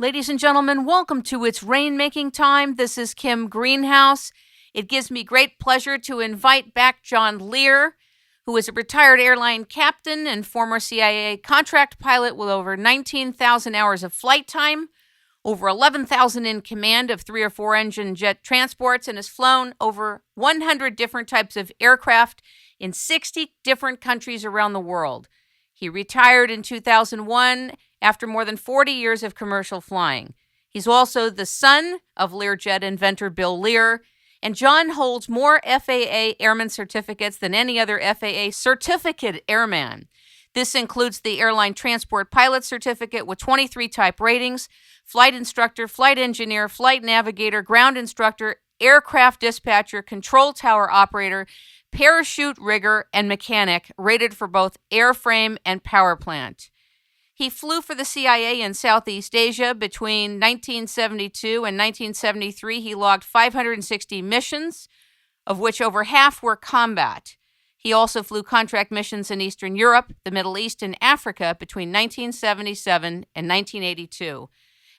Ladies and gentlemen, welcome to It's Rainmaking Time. This is Kim Greenhouse. It gives me great pleasure to invite back John Lear, who is a retired airline captain and former CIA contract pilot with over 19,000 hours of flight time, over 11,000 in command of 3 or 4 engine jet transports, and has flown over 100 different types of aircraft in 60 different countries around the world. He retired in 2001 after more than 40 years of commercial flying. He's also the son of Learjet inventor Bill Lear, and John holds more FAA airman certificates than any other FAA certificate airman. This includes the Airline Transport Pilot Certificate with 23 type ratings, flight instructor, flight engineer, flight navigator, ground instructor, aircraft dispatcher, control tower operator, parachute rigger, and mechanic, rated for both airframe and power plant. He flew for the CIA in Southeast Asia between 1972 and 1973. He logged 560 missions, of which over half were combat. He also flew contract missions in Eastern Europe, the Middle East, and Africa between 1977 and 1982.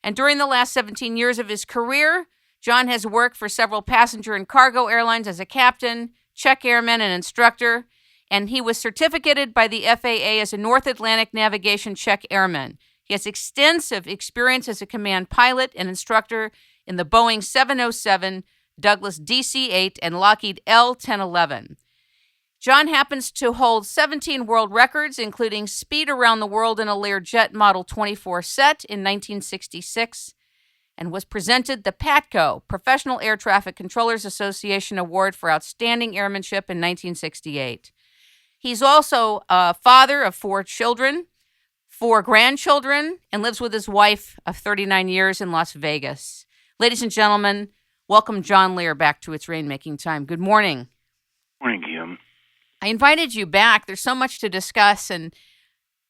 And during the last 17 years of his career, John has worked for several passenger and cargo airlines as a captain, check airman, and instructor, and he was certificated by the FAA as a North Atlantic Navigation Check Airman. He has extensive experience as a command pilot and instructor in the Boeing 707, Douglas DC-8, and Lockheed L-1011. John happens to hold 17 world records, including speed around the world in a Learjet Model 24 set in 1966, and was presented the PATCO, Professional Air Traffic Controllers Association Award for Outstanding Airmanship in 1968. He's also a father of 4 children, 4 grandchildren, and lives with his wife of 39 years in Las Vegas. Ladies and gentlemen, welcome John Lear back to It's Rainmaking Time. Good morning. Morning, Kim. I invited you back. There's so much to discuss, and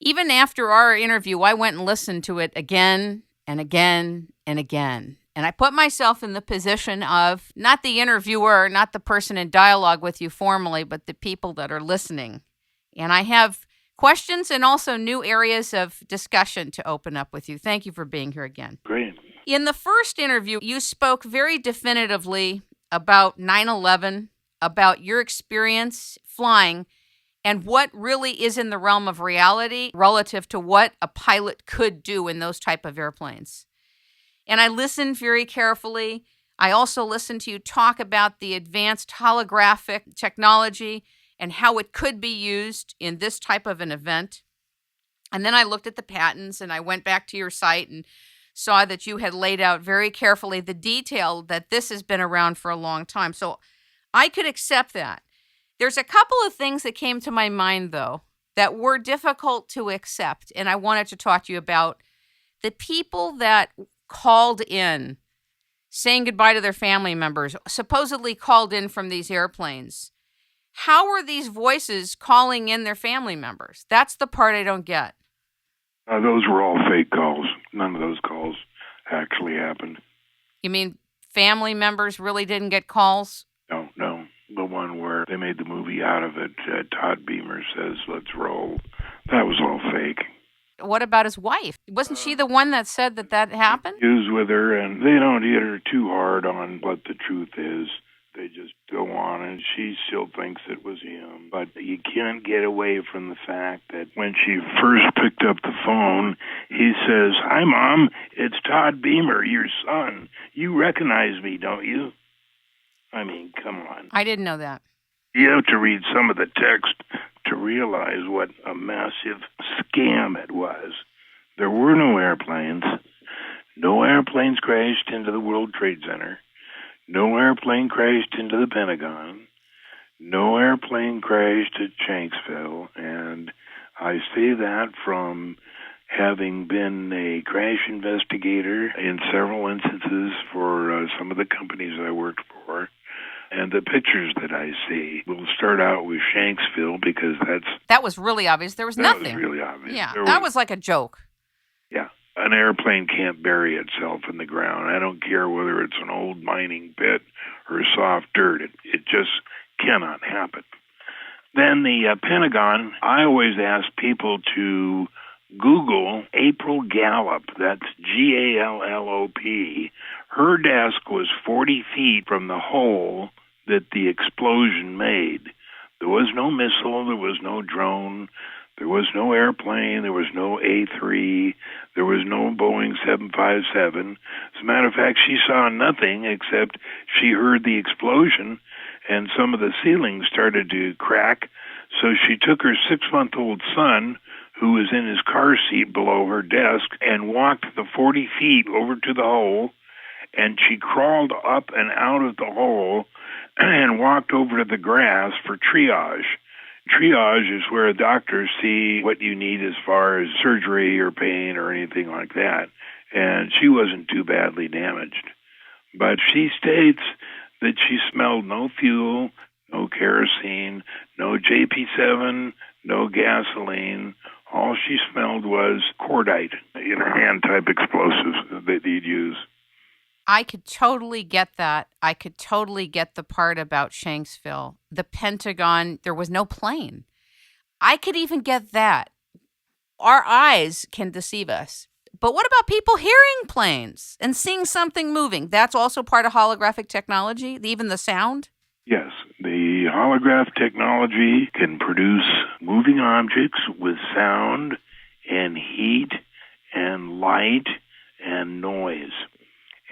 even after our interview, I went and listened to it again and again and again. And I put myself in the position of not the interviewer, not the person in dialogue with you formally, but the people that are listening. And I have questions and also new areas of discussion to open up with you. Thank you for being here again. Great. In the first interview, you spoke very definitively about 9/11, about your experience flying, and what really is in the realm of reality relative to what a pilot could do in those type of airplanes. And I listened very carefully. I also listened to you talk about the advanced holographic technology and how it could be used in this type of an event. And then I looked at the patents, and I went back to your site and saw that you had laid out very carefully the detail that this has been around for a long time. So I could accept that. There's a couple of things that came to my mind, though, that were difficult to accept, and I wanted to talk to you about the people that called in, saying goodbye to their family members, supposedly called in from these airplanes. How were these voices calling in their family members? That's the part I don't get. Those were all fake calls. None of those calls actually happened. You mean family members really didn't get calls? No. The one where they made the movie out of it, Todd Beamer says, "Let's roll." That was all fake. What about his wife? Wasn't she the one that said that happened? He was with her, and they don't hit her too hard on what the truth is. They just go on, and she still thinks it was him. But you can't get away from the fact that when she first picked up the phone, he says, "Hi, Mom, it's Todd Beamer, your son. You recognize me, don't you?" I mean, come on. I didn't know that. You have to read some of the text to realize what a massive scam it was. There were no airplanes. No airplanes crashed into the World Trade Center. No airplane crashed into the Pentagon. No airplane crashed at Shanksville. And I say that from having been a crash investigator in several instances for some of the companies I worked for. And the pictures that I see will start out with Shanksville because that was really obvious. There was nothing. That was really obvious. Yeah, that was like a joke. Yeah. An airplane can't bury itself in the ground. I don't care whether it's an old mining pit or soft dirt. It just cannot happen. Then the Pentagon, I always ask people to Google April Gallop, that's Gallop. Her desk was 40 feet from the hole that the explosion made. There was no missile, there was no drone, there was no airplane, there was no A3, there was no Boeing 757. As a matter of fact, she saw nothing except she heard the explosion and some of the ceilings started to crack. So she took her 6-month-old son, who was in his car seat below her desk, and walked the 40 feet over to the hole, and she crawled up and out of the hole and walked over to the grass for triage. Triage is where doctors see what you need as far as surgery or pain or anything like that. And she wasn't too badly damaged. But she states that she smelled no fuel, no kerosene, no JP7, no gasoline. All she smelled was cordite, hand-type explosives that you'd use. I could totally get that. I could totally get the part about Shanksville. The Pentagon, there was no plane. I could even get that. Our eyes can deceive us. But what about people hearing planes and seeing something moving? That's also part of holographic technology, even the sound? Yes. The holograph technology can produce moving objects with sound and heat and light and noise.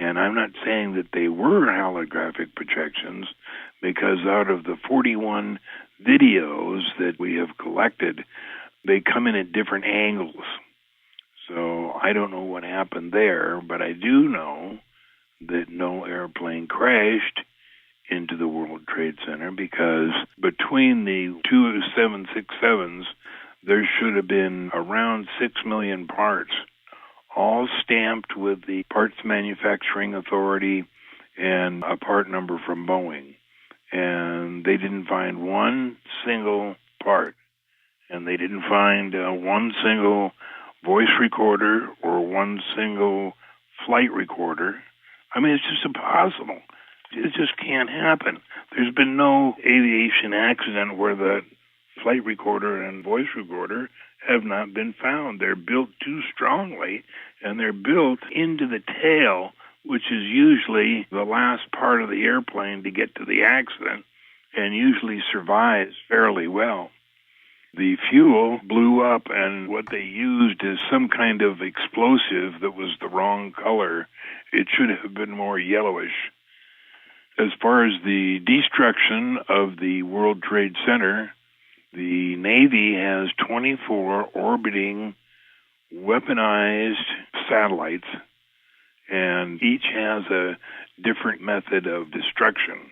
And I'm not saying that they were holographic projections, because out of the 41 videos that we have collected, they come in at different angles. So I don't know what happened there, but I do know that no airplane crashed into the World Trade Center, because between the two 767s, there should have been around 6 million parts, all stamped with the Parts Manufacturing Authority and a part number from Boeing. And they didn't find one single part. And they didn't find one single voice recorder or one single flight recorder. I mean, it's just impossible. It just can't happen. There's been no aviation accident where the flight recorder and voice recorder have not been found. They're built too strongly, and they're built into the tail, which is usually the last part of the airplane to get to the accident, and usually survives fairly well. The fuel blew up, and what they used is some kind of explosive that was the wrong color. It should have been more yellowish. As far as the destruction of the World Trade Center, the Navy has 24 orbiting weaponized satellites, and each has a different method of destruction.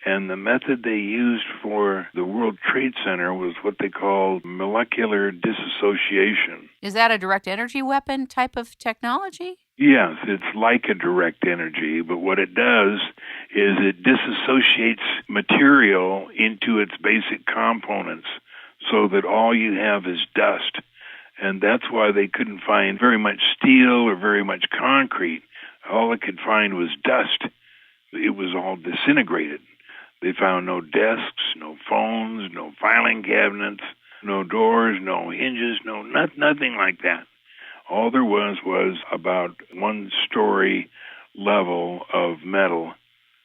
And the method they used for the World Trade Center was what they called molecular dissociation. Is that a direct energy weapon type of technology? Yes, it's like a direct energy, but what it does is it disassociates material into its basic components so that all you have is dust. And that's why they couldn't find very much steel or very much concrete. All they could find was dust. It was all disintegrated. They found no desks, no phones, no filing cabinets, no doors, no hinges, nothing like that. All there was about 1-story level of metal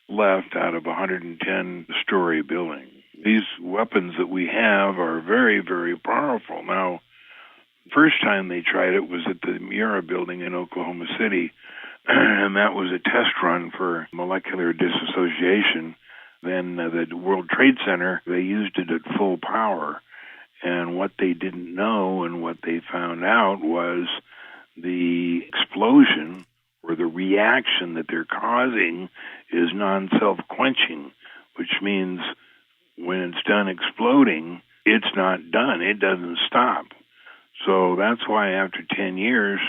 left out of a 110-story building. These weapons that we have are very, very powerful. Now, first time they tried it was at the Mura building in Oklahoma City, and that was a test run for molecular dissociation. Then the World Trade Center, they used it at full power. And what they didn't know and what they found out was the explosion or the reaction that they're causing is non-self-quenching, which means when it's done exploding, it's not done. It doesn't stop. So that's why after 10 years,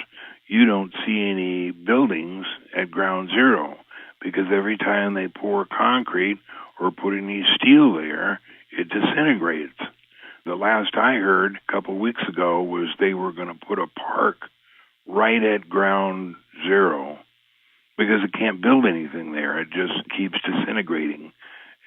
you don't see any buildings at ground zero, because every time they pour concrete or put any steel there, it disintegrates. The last I heard a couple of weeks ago was they were going to put a park right at ground zero because it can't build anything there. It just keeps disintegrating.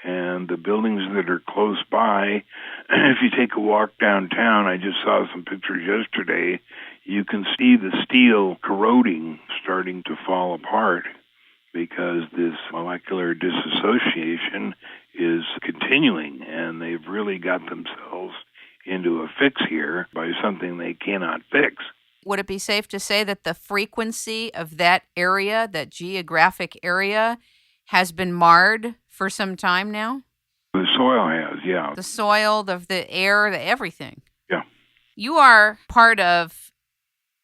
And the buildings that are close by, if you take a walk downtown, I just saw some pictures yesterday, you can see the steel corroding, starting to fall apart, because this molecular dissociation is continuing, and they've really got themselves into a fix here by something they cannot fix. Would it be safe to say that the frequency of that area, that geographic area, has been marred for some time now? The soil has, yeah. The soil, the air, everything. Yeah. You are part of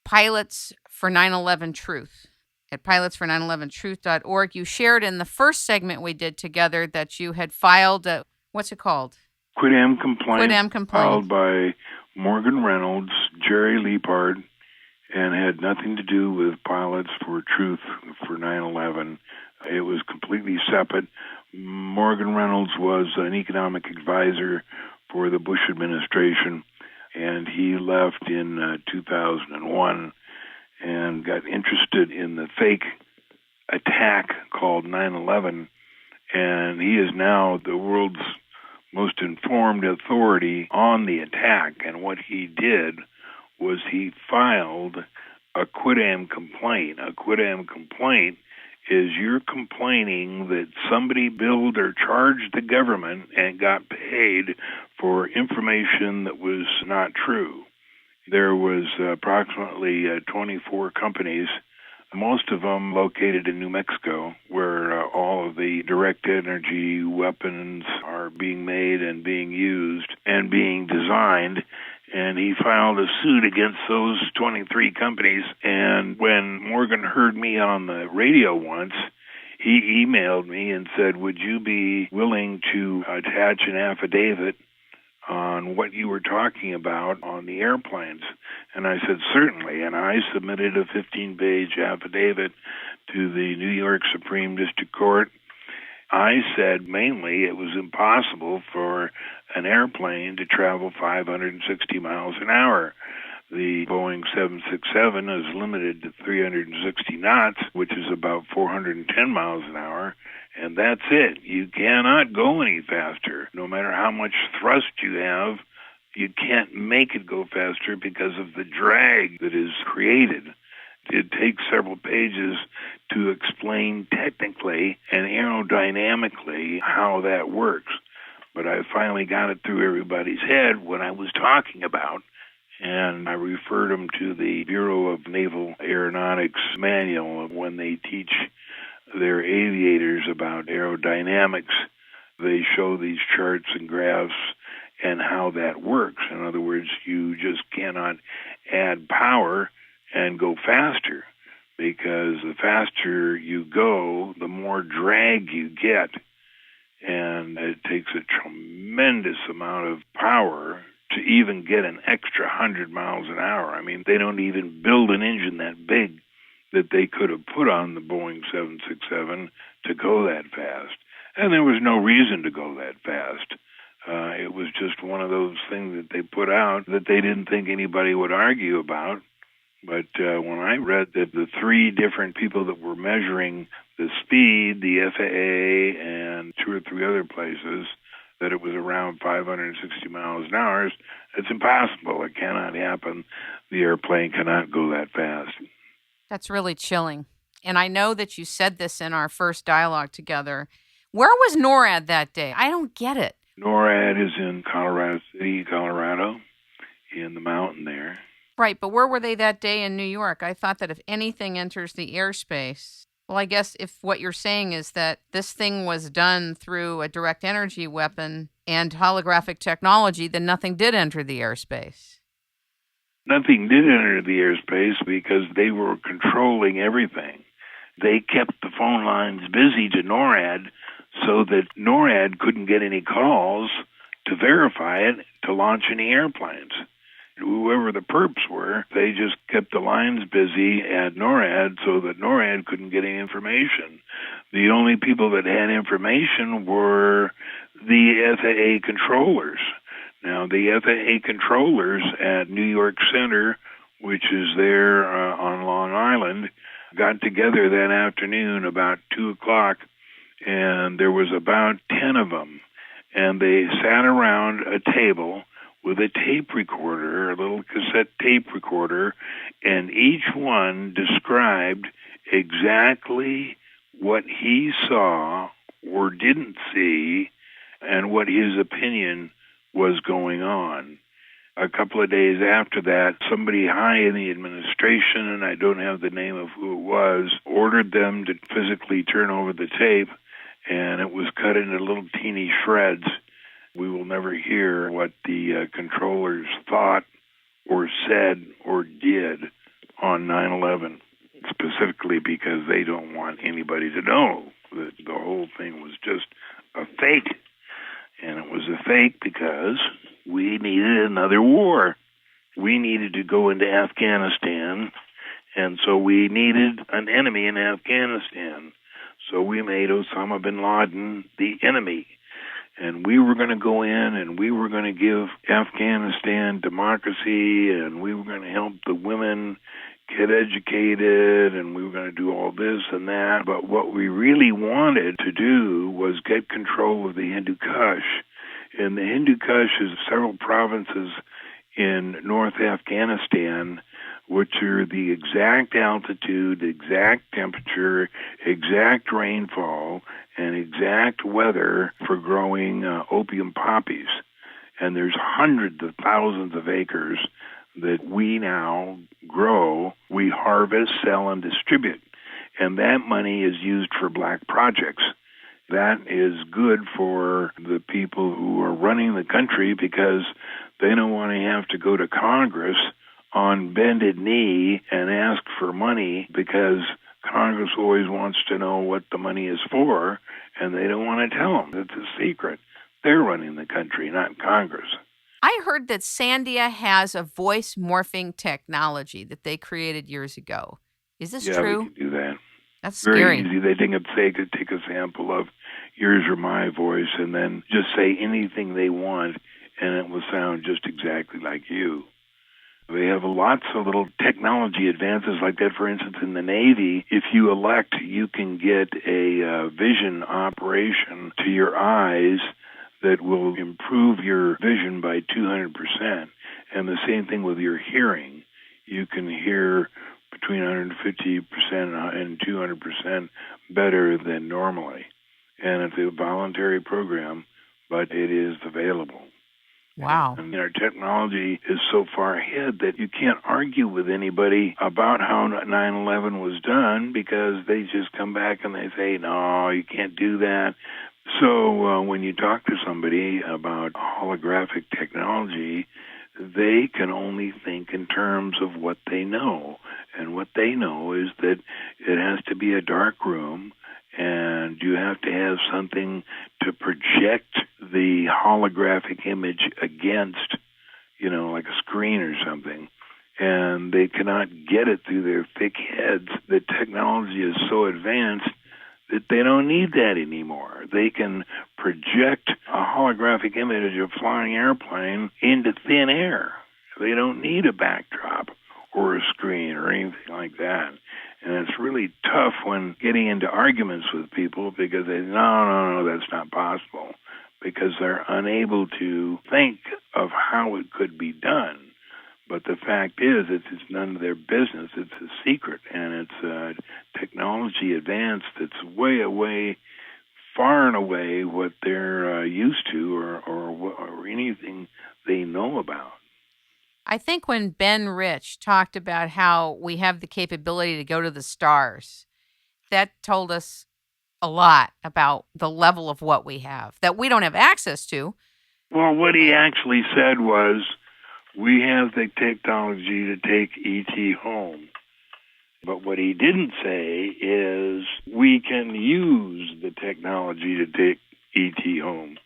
Pilots for 9/11 Truth. At pilotsfor911truth.org, you shared in the first segment we did together that you had filed a, what's it called? Quid-am complaint. Quid-am complaint. Filed by Morgan Reynolds, Jerry Leapard, and had nothing to do with Pilots for Truth for 9/11. It was completely separate. Morgan Reynolds was an economic advisor for the Bush administration, and he left in 2001 and got interested in the fake attack called 9/11, and he is now the world's most informed authority on the attack. And what he did was he filed a quid-am complaint. A quid-am complaint is you're complaining that somebody billed or charged the government and got paid for information that was not true. There was approximately 24 companies, most of them located in New Mexico, where all of the direct energy weapons are being made and being used and being designed. And he filed a suit against those 23 companies. And when Morgan heard me on the radio once, he emailed me and said, would you be willing to attach an affidavit on what you were talking about on the airplanes? And I said, certainly. And I submitted a 15-page affidavit to the New York Supreme District Court. I said mainly it was impossible for an airplane to travel 560 miles an hour. The Boeing 767 is limited to 360 knots, which is about 410 miles an hour, and that's it. You cannot go any faster. No matter how much thrust you have, you can't make it go faster because of the drag that is created. It takes several pages to explain technically and aerodynamically how that works. But I finally got it through everybody's head what I was talking about, and I referred them to the Bureau of Naval Aeronautics manual when they teach their aviators about aerodynamics. They show these charts and graphs and how that works. In other words, you just cannot add power and go faster, because the faster you go, the more drag you get. And it takes a tremendous amount of power to even get an extra 100 miles an hour. I mean, they don't even build an engine that big that they could have put on the Boeing 767 to go that fast. And there was no reason to go that fast. It was just one of those things that they put out that they didn't think anybody would argue about. But when I read that the three different people that were measuring the speed, the FAA and two or three other places, that it was around 560 miles an hour, it's impossible. It cannot happen. The airplane cannot go that fast. That's really chilling. And I know that you said this in our first dialogue together. Where was NORAD that day? I don't get it. NORAD is in Colorado City, Colorado, in the mountain there. Right, but where were they that day in New York? I thought that if anything enters the airspace, well, I guess if what you're saying is that this thing was done through a direct energy weapon and holographic technology, then nothing did enter the airspace. Nothing did enter the airspace because they were controlling everything. They kept the phone lines busy to NORAD so that NORAD couldn't get any calls to verify it to launch any airplanes. Whoever the perps were, they just kept the lines busy at NORAD so that NORAD couldn't get any information. The only people that had information were the FAA controllers. Now, the FAA controllers at New York Center, which is there on Long Island, got together that afternoon about 2 o'clock and there was about 10 of them, and they sat around a table with a tape recorder, a little cassette tape recorder, and each one described exactly what he saw or didn't see and what his opinion was going on. A couple of days after that, somebody high in the administration, and I don't have the name of who it was, ordered them to physically turn over the tape, and it was cut into little teeny shreds. We will never hear what the controllers thought or said or did on 9/11, specifically because they don't want anybody to know that the whole thing was just a fake. And it was a fake because we needed another war. We needed to go into Afghanistan, and so we needed an enemy in Afghanistan. So we made Osama bin Laden the enemy. And we were going to go in and we were going to give Afghanistan democracy, and we were going to help the women get educated, and we were going to do all this and that. But what we really wanted to do was get control of the Hindu Kush. And the Hindu Kush is several provinces in North Afghanistan, which are the exact altitude, exact temperature, exact rainfall, and exact weather for growing opium poppies. And there's hundreds of thousands of acres that we now grow, we harvest, sell, and distribute. And that money is used for black projects. That is good for the people who are running the country because they don't want to have to go to Congress on bended knee and ask for money, because Congress always wants to know what the money is for, and they don't want to tell them. It's a secret. They're running the country, not Congress. I heard that Sandia has a voice morphing technology that they created years ago. Is this true? Yeah, we can do that. That's Very scary. easy. They could take a sample of yours or my voice and then just say anything they want, and it will sound just exactly like you. They have lots of little technology advances like that. For instance, in the Navy, if you elect, you can get a vision operation to your eyes that will improve your vision by 200%. And the same thing with your hearing. You can hear between 150% and 200% better than normally. And it's a voluntary program, but it is available. Wow. And our technology is so far ahead that you can't argue with anybody about how 9/11 was done, because they just come back and they say, no, you can't do that. So when you talk to somebody about holographic technology, they can only think in terms of what they know. And what they know is that it has to be a dark room, and you have to have something to project the holographic image against, like a screen or something. And they cannot get it through their thick heads. The technology is so advanced that they don't need that anymore. They can project a holographic image of a flying airplane into thin air. They don't need a backdrop or a screen or anything like that. And it's really tough when getting into arguments with people, because they say, no, that's not possible, because they're unable to think of how it could be done. But the fact is, it's none of their business. It's a secret, and it's a technology advance that's way, far and away what they're used to or anything they know about. I think when Ben Rich talked about how we have the capability to go to the stars, that told us a lot about the level of what we have that we don't have access to. Well, what he actually said was, we have the technology to take E.T. home. But what he didn't say is we can use the technology to take E.T. home,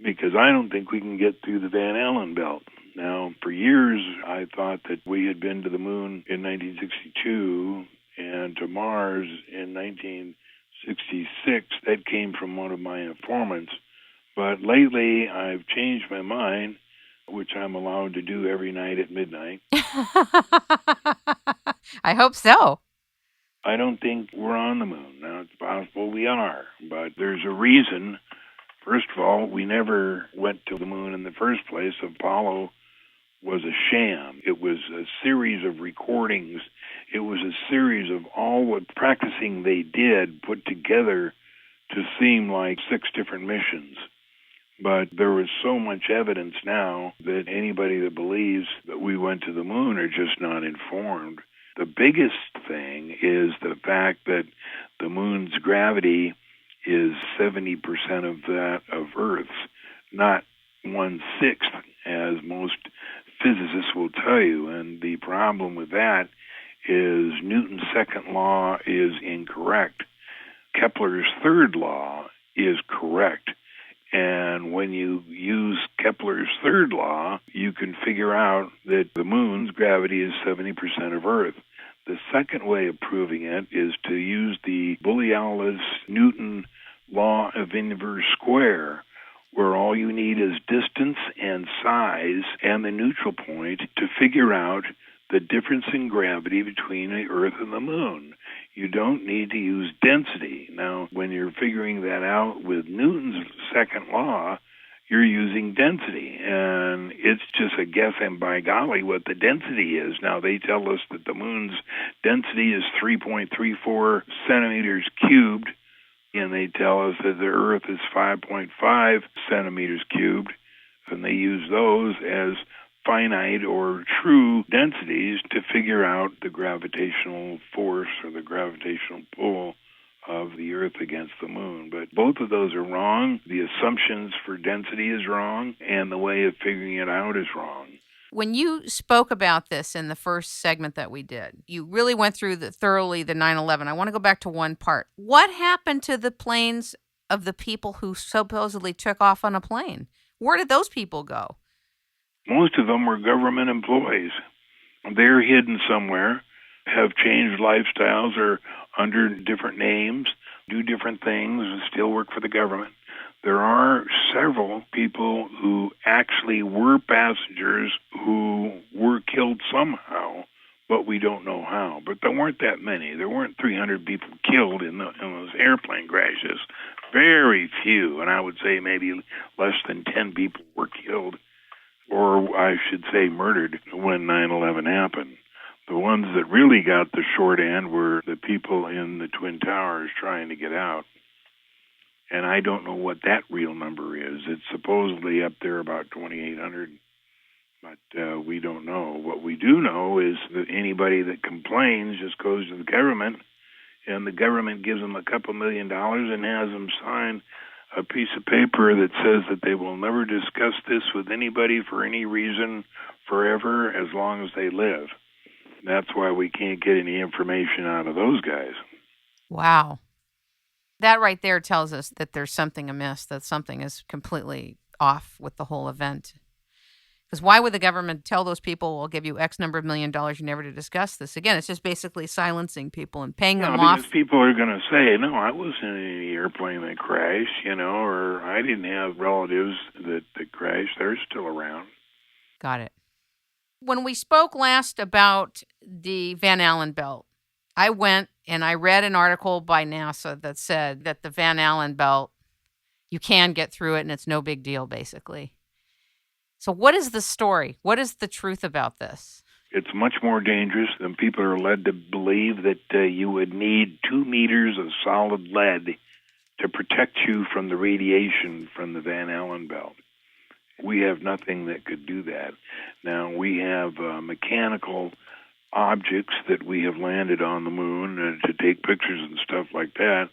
because I don't think we can get through the Van Allen belt. Now, for years, I thought that we had been to the moon in 1962 and to Mars in 1966. That came from one of my informants. But lately, I've changed my mind, which I'm allowed to do every night at midnight. I hope so. I don't think we're on the moon. Now, it's possible we are, but there's a reason. First of all, we never went to the moon in the first place. Apollo was a sham. It was a series of recordings. It was a series of all what practicing they did put together to seem like 6 different missions. But there was so much evidence now that anybody that believes that we went to the moon are just not informed. The biggest thing is the fact that the moon's gravity is 70% of that of Earth's, not 1/6, as most physicists will tell you. And the problem with that is Newton's second law is incorrect. Kepler's third law is correct. And when you use Kepler's third law, you can figure out that the moon's gravity is 70% of Earth. The second way of proving it is to use the Newton law of inverse square, where all you need is distance and size and the neutral point to figure out the difference in gravity between the Earth and the moon. You don't need to use density. Now, when you're figuring that out with Newton's second law, you're using density, and it's just a guess, and by golly, what the density is. Now, they tell us that the moon's density is 3.34 centimeters cubed, and they tell us that the Earth is 5.5 centimeters cubed, and they use those as finite or true densities to figure out the gravitational force or the gravitational pull of the Earth against the moon. But both of those are wrong. The assumptions for density is wrong, and the way of figuring it out is wrong. When you spoke about this in the first segment that we did, you really went through thoroughly the 9/11. I want to go back to one part. What happened to the planes of the people who supposedly took off on a plane? Where did those people go? Most of them were government employees. They're hidden somewhere, have changed lifestyles or under different names, do different things, and still work for the government. There are several people who actually were passengers who were killed somehow, but we don't know how. But there weren't that many. There weren't 300 people killed in those airplane crashes. Very few, and I would say maybe less than 10 people were killed, or I should say murdered, when 9/11 happened. The ones that really got the short end were the people in the Twin Towers trying to get out. And I don't know what that real number is. It's supposedly up there about 2,800, but we don't know. What we do know is that anybody that complains just goes to the government, and the government gives them a couple $1 million and has them sign a piece of paper that says that they will never discuss this with anybody for any reason forever as long as they live. That's why we can't get any information out of those guys. Wow. That right there tells us that there's something amiss, that something is completely off with the whole event. Because why would the government tell those people, we'll give you X number of $1 million, you're never to discuss this? Again, it's just basically silencing people and paying them off. Because people are going to say, no, I wasn't in any airplane that crashed, or I didn't have relatives that crashed. They're still around. Got it. When we spoke last about the Van Allen belt, I went and I read an article by NASA that said that the Van Allen belt, you can get through it and it's no big deal, basically. So what is the story? What is the truth about this? It's much more dangerous than people are led to believe, that you would need 2 meters of solid lead to protect you from the radiation from the Van Allen belt. We have nothing that could do that. Now, we have mechanical objects that we have landed on the moon to take pictures and stuff like that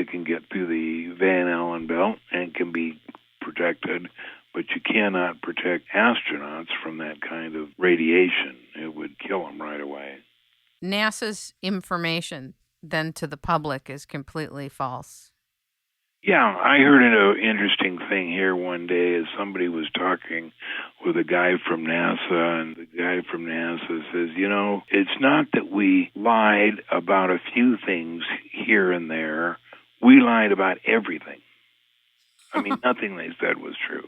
can get through the Van Allen belt and can be protected, but you cannot protect astronauts from that kind of radiation. It would kill them right away. NASA's information then to the public is completely false. Yeah, I heard an interesting thing here one day as somebody was talking with a guy from NASA, and the guy from NASA says, it's not that we lied about a few things here and there. We lied about everything. I mean, nothing they said was true.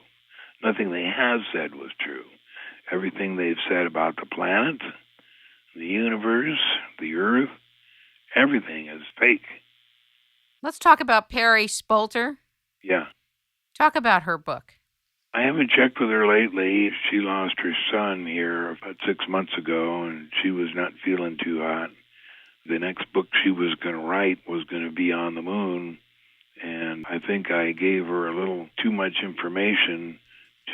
Nothing they have said was true. Everything they've said about the planet, the universe, the Earth, everything is fake. Let's talk about Perry Spolter. Yeah. Talk about her book. I haven't checked with her lately. She lost her son here about 6 months ago, and she was not feeling too hot. The next book she was going to write was going to be on the moon, and I think I gave her a little too much information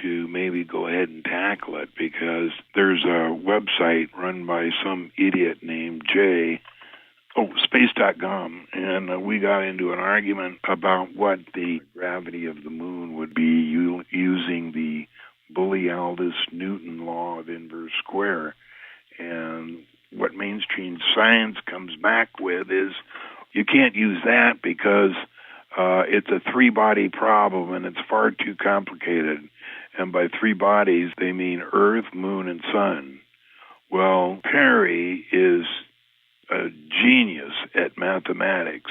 to maybe go ahead and tackle it, because there's a website run by some idiot named space.com, and we got into an argument about what the gravity of the moon would be using the Bully-Aldous-Newton law of inverse square. And what mainstream science comes back with is you can't use that because it's a three-body problem and it's far too complicated. And by three bodies, they mean Earth, Moon, and Sun. Well, Perry is a genius at mathematics.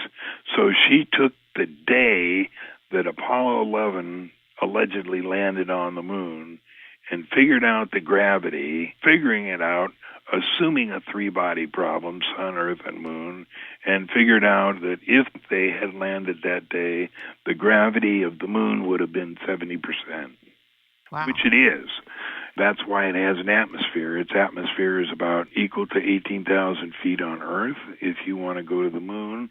So she took the day that Apollo 11 allegedly landed on the moon and figured out the gravity, figuring it out, assuming a three-body problem, Sun, Earth, and Moon, and figured out that if they had landed that day, the gravity of the moon would have been 70%, Wow. which it is. That's why it has an atmosphere. Its atmosphere is about equal to 18,000 feet on Earth. If you want to go to the moon,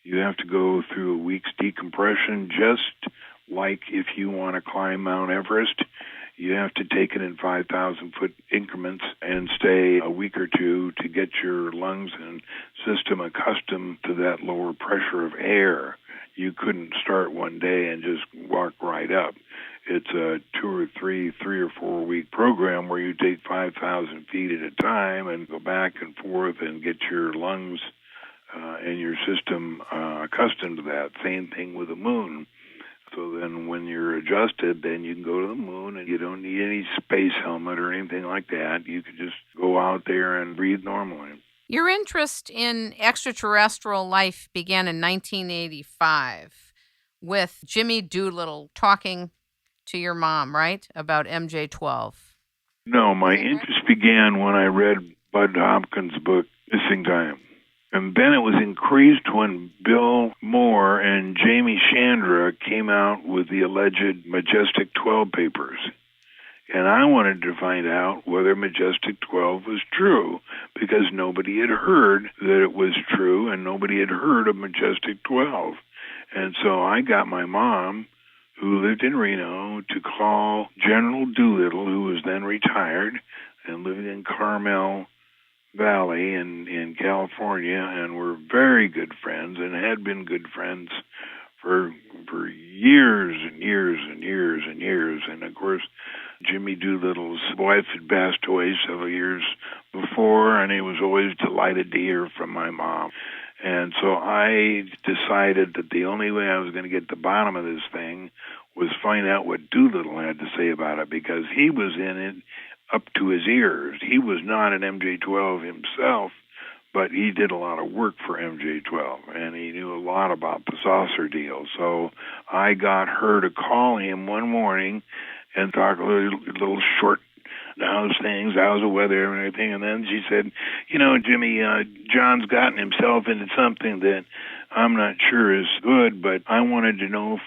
you have to go through a week's decompression, just like if you want to climb Mount Everest. You have to take it in 5,000-foot increments and stay a week or two to get your lungs and system accustomed to that lower pressure of air. You couldn't start one day and just walk right up. It's a 2 or 3 or 4 week program where you take 5,000 feet at a time and go back and forth and get your lungs and your system accustomed to that. Same thing with the moon. So then when you're adjusted, then you can go to the moon and you don't need any space helmet or anything like that. You can just go out there and breathe normally. Your interest in extraterrestrial life began in 1985 with Jimmy Doolittle talking to your mom, right, about MJ-12. No, my interest began when I read Bud Hopkins' book, Missing Time. And then it was increased when Bill Moore and Jamie Chandra came out with the alleged Majestic 12 papers. And I wanted to find out whether Majestic 12 was true, because nobody had heard that it was true, and nobody had heard of Majestic 12. And so I got my mom, who lived in Reno, to call General Doolittle, who was then retired and living in Carmel Valley in California, and were very good friends and had been good friends for years and years and years and years. And of course, Jimmy Doolittle's wife had passed away several years before, and he was always delighted to hear from my mom. And so I decided that the only way I was going to get to the bottom of this thing was find out what Doolittle had to say about it, because he was in it up to his ears. He was not an MJ-12 himself, but he did a lot of work for MJ-12, and he knew a lot about the saucer deal. So I got her to call him one morning and talk a little short, how's things, how's the weather and everything. And then she said, Jimmy, John's gotten himself into something that I'm not sure is good, but I wanted to know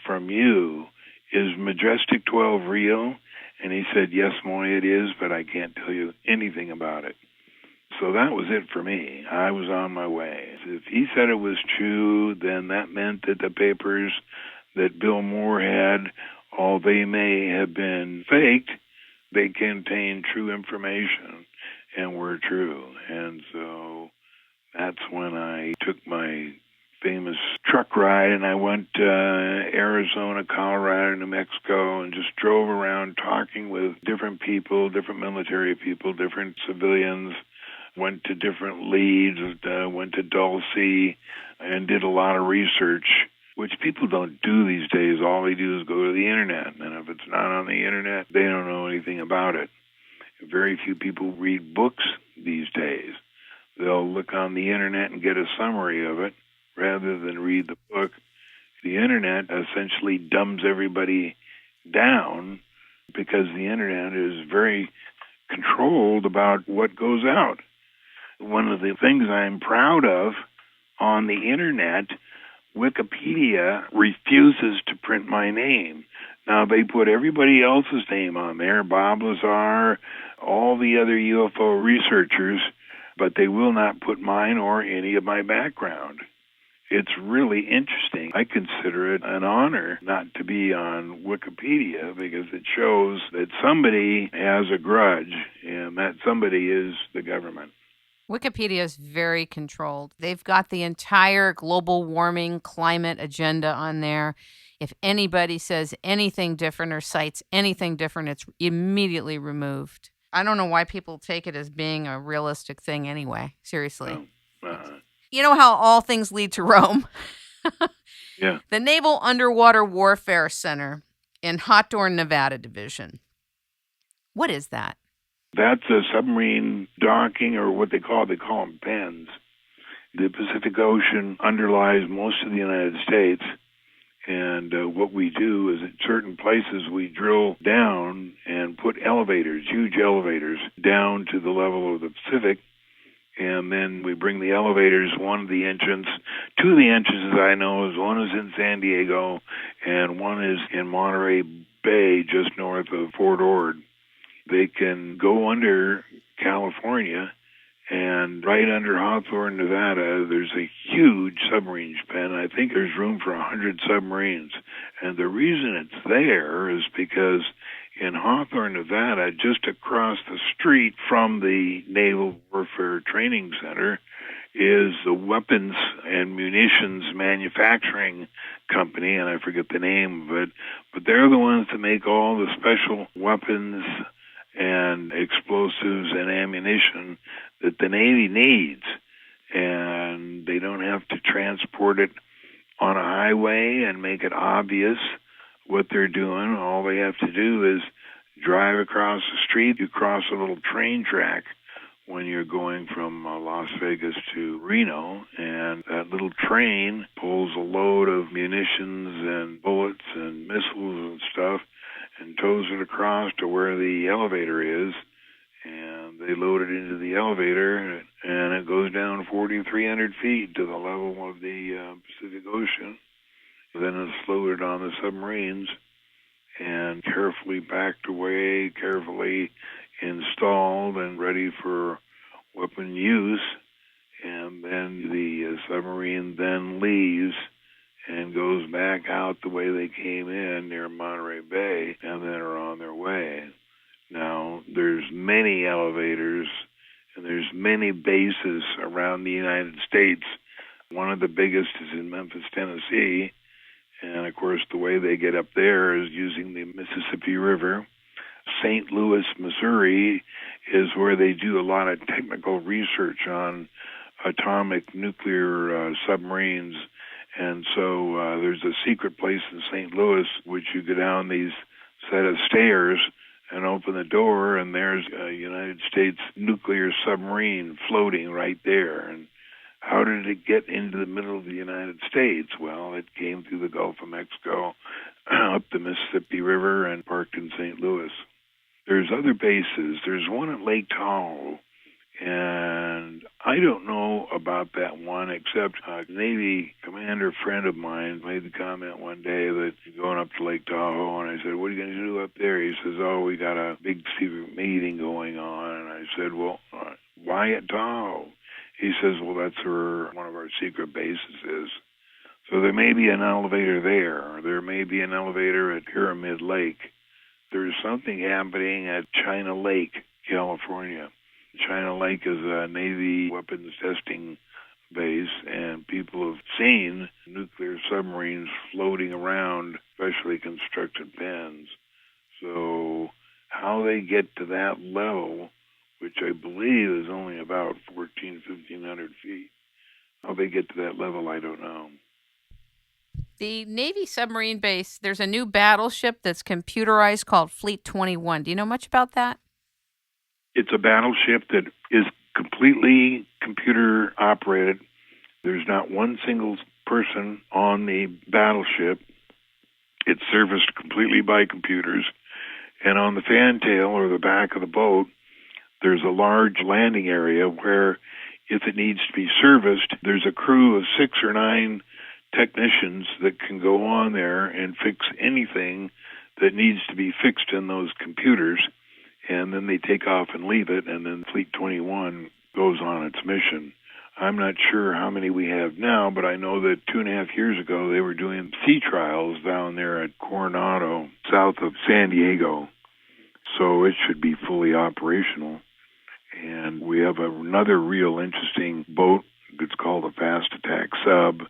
from you, is Majestic 12 real? And he said, yes, Moy, it is, but I can't tell you anything about it. So that was it for me. I was on my way. If he said it was true, then that meant that the papers that Bill Moore had, although they may have been faked, they contained true information and were true. And so that's when I took my famous truck ride, and I went to Arizona, Colorado, New Mexico, and just drove around talking with different people, different military people, different civilians, went to different leads, went to Dulce, and did a lot of research, which people don't do these days. All they do is go to the internet, and if it's not on the internet, they don't know anything about it. Very few people read books these days. They'll look on the internet and get a summary of it rather than read the book. The internet essentially dumbs everybody down because the internet is very controlled about what goes out. One of the things I'm proud of on the internet, Wikipedia refuses to print my name. Now, they put everybody else's name on there, Bob Lazar, all the other UFO researchers, but they will not put mine or any of my background. It's really interesting. I consider it an honor not to be on Wikipedia because it shows that somebody has a grudge, and that somebody is the government. Wikipedia is very controlled. They've got the entire global warming climate agenda on there. If anybody says anything different or cites anything different, it's immediately removed. I don't know why people take it as being a realistic thing anyway. Seriously. You know how all things lead to Rome? Yeah. The Naval Underwater Warfare Center in Hawthorne, Nevada Division. What is that? That's a submarine docking, or what they call them pens. The Pacific Ocean underlies most of the United States, and what we do is at certain places we drill down and put elevators, huge elevators, down to the level of the Pacific, and then we bring the elevators, one of the entrance, two of the entrances I know is one is in San Diego, and one is in Monterey Bay, just north of Fort Ord. They can go under California, and right under Hawthorne, Nevada, there's a huge submarine pen. I think there's room for 100 submarines. And the reason it's there is because in Hawthorne, Nevada, just across the street from the Naval Warfare Training Center, is the weapons and munitions manufacturing company, and I forget the name of it, but they're the ones that make all the special weapons and explosives and ammunition that the Navy needs. And they don't have to transport it on a highway and make it obvious what they're doing. All they have to do is drive across the street. You cross a little train track when you're going from Las Vegas to Reno, and that little train pulls a load of munitions and bullets and missiles and stuff and tows it across to where the elevator is, and they load it into the elevator, and it goes down 4,300 feet to the level of the Pacific Ocean. Then it's loaded on the submarines and carefully packed away, carefully installed and ready for weapon use, and then the submarine then leaves and goes back out the way they came in near Monterey Bay, and then are on their way. Now, there's many elevators, and there's many bases around the United States. One of the biggest is in Memphis, Tennessee, and of course the way they get up there is using the Mississippi River. St. Louis, Missouri is where they do a lot of technical research on atomic nuclear submarines. And so there's a secret place in St. Louis which you go down these set of stairs and open the door, and there's a United States nuclear submarine floating right there. And how did it get into the middle of the United States? Well, it came through the Gulf of Mexico, up the Mississippi River, and parked in St. Louis. There's other bases. There's one at Lake Tahoe, and I don't know about that one, except a Navy commander friend of mine made the comment one day that he's going up to Lake Tahoe, and I said, what are you going to do up there? He says, oh, we got a big secret meeting going on. And I said, well, why at Tahoe? He says, well, that's where one of our secret bases is. So there may be an elevator there, or there may be an elevator at Pyramid Lake. There's something happening at China Lake, California. China Lake is a Navy weapons testing base, and people have seen nuclear submarines floating around specially constructed pens. So how they get to that level, which I believe is only about 1,500 feet, how they get to that level, I don't know. The Navy submarine base, there's a new battleship that's computerized called Fleet 21. Do you know much about that? It's a battleship that is completely computer operated. There's not one single person on the battleship. It's serviced completely by computers. And on the fantail, or the back of the boat, there's a large landing area where if it needs to be serviced, there's a crew of 6 or 9 technicians that can go on there and fix anything that needs to be fixed in those computers, and then they take off and leave it, and then Fleet 21 goes on its mission. I'm not sure how many we have now, but I know that 2.5 years ago they were doing sea trials down there at Coronado, south of San Diego, so it should be fully operational. And we have another real interesting boat. It's called a fast attack sub,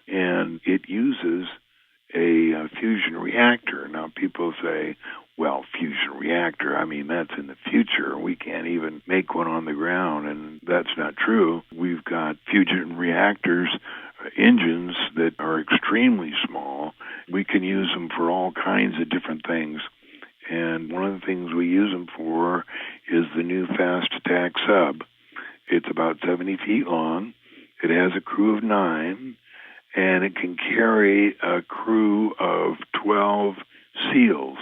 and it uses a fusion reactor. Now, people say, well, fusion reactor, I mean, that's in the future. We can't even make one on the ground, and that's not true. We've got fusion reactors, engines that are extremely small. We can use them for all kinds of different things. And one of the things we use them for is the new fast attack sub. It's about 70 feet long. It has a crew of 9, and it can carry a crew of 12 SEALs.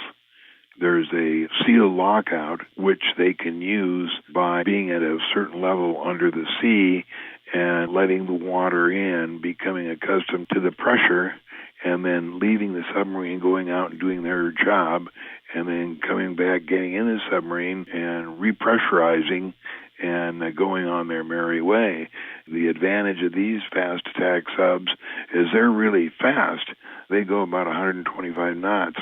There's a SEAL lockout, which they can use by being at a certain level under the sea and letting the water in, becoming accustomed to the pressure, and then leaving the submarine, going out and doing their job, and then coming back, getting in the submarine and repressurizing and going on their merry way. The advantage of these fast attack subs is they're really fast. They go about 125 knots.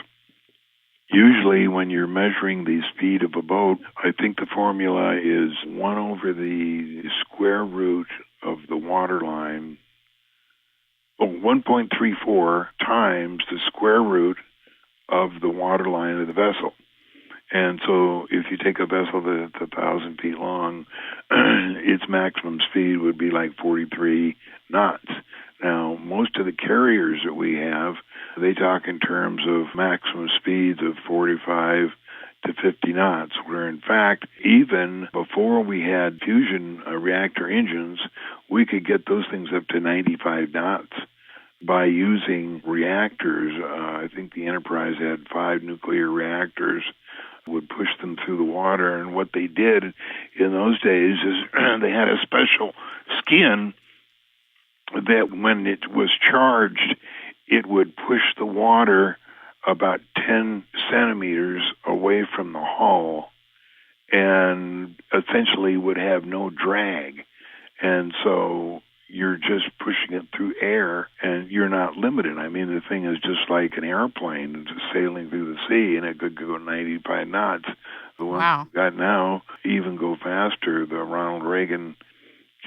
Usually when you're measuring the speed of a boat, I think the formula is 1 over the square root of the water line, 1.34 times the square root of the water line of the vessel. And so if you take a vessel that's 1,000 feet long, its maximum speed would be like 43 knots. Now, most of the carriers that we have, they talk in terms of maximum speeds of 45 to 50 knots, where in fact, even before we had fusion reactor engines, we could get those things up to 95 knots by using reactors. I think the Enterprise had 5 nuclear reactors, would push them through the water. And what they did in those days is they had a special skin that when it was charged, it would push the water about 10 centimeters away from the hull and essentially would have no drag. And so you're just pushing it through air and you're not limited. I mean, the thing is just like an airplane just sailing through the sea, and it could go 95 knots. The ones we've got now even go faster. The Ronald Reagan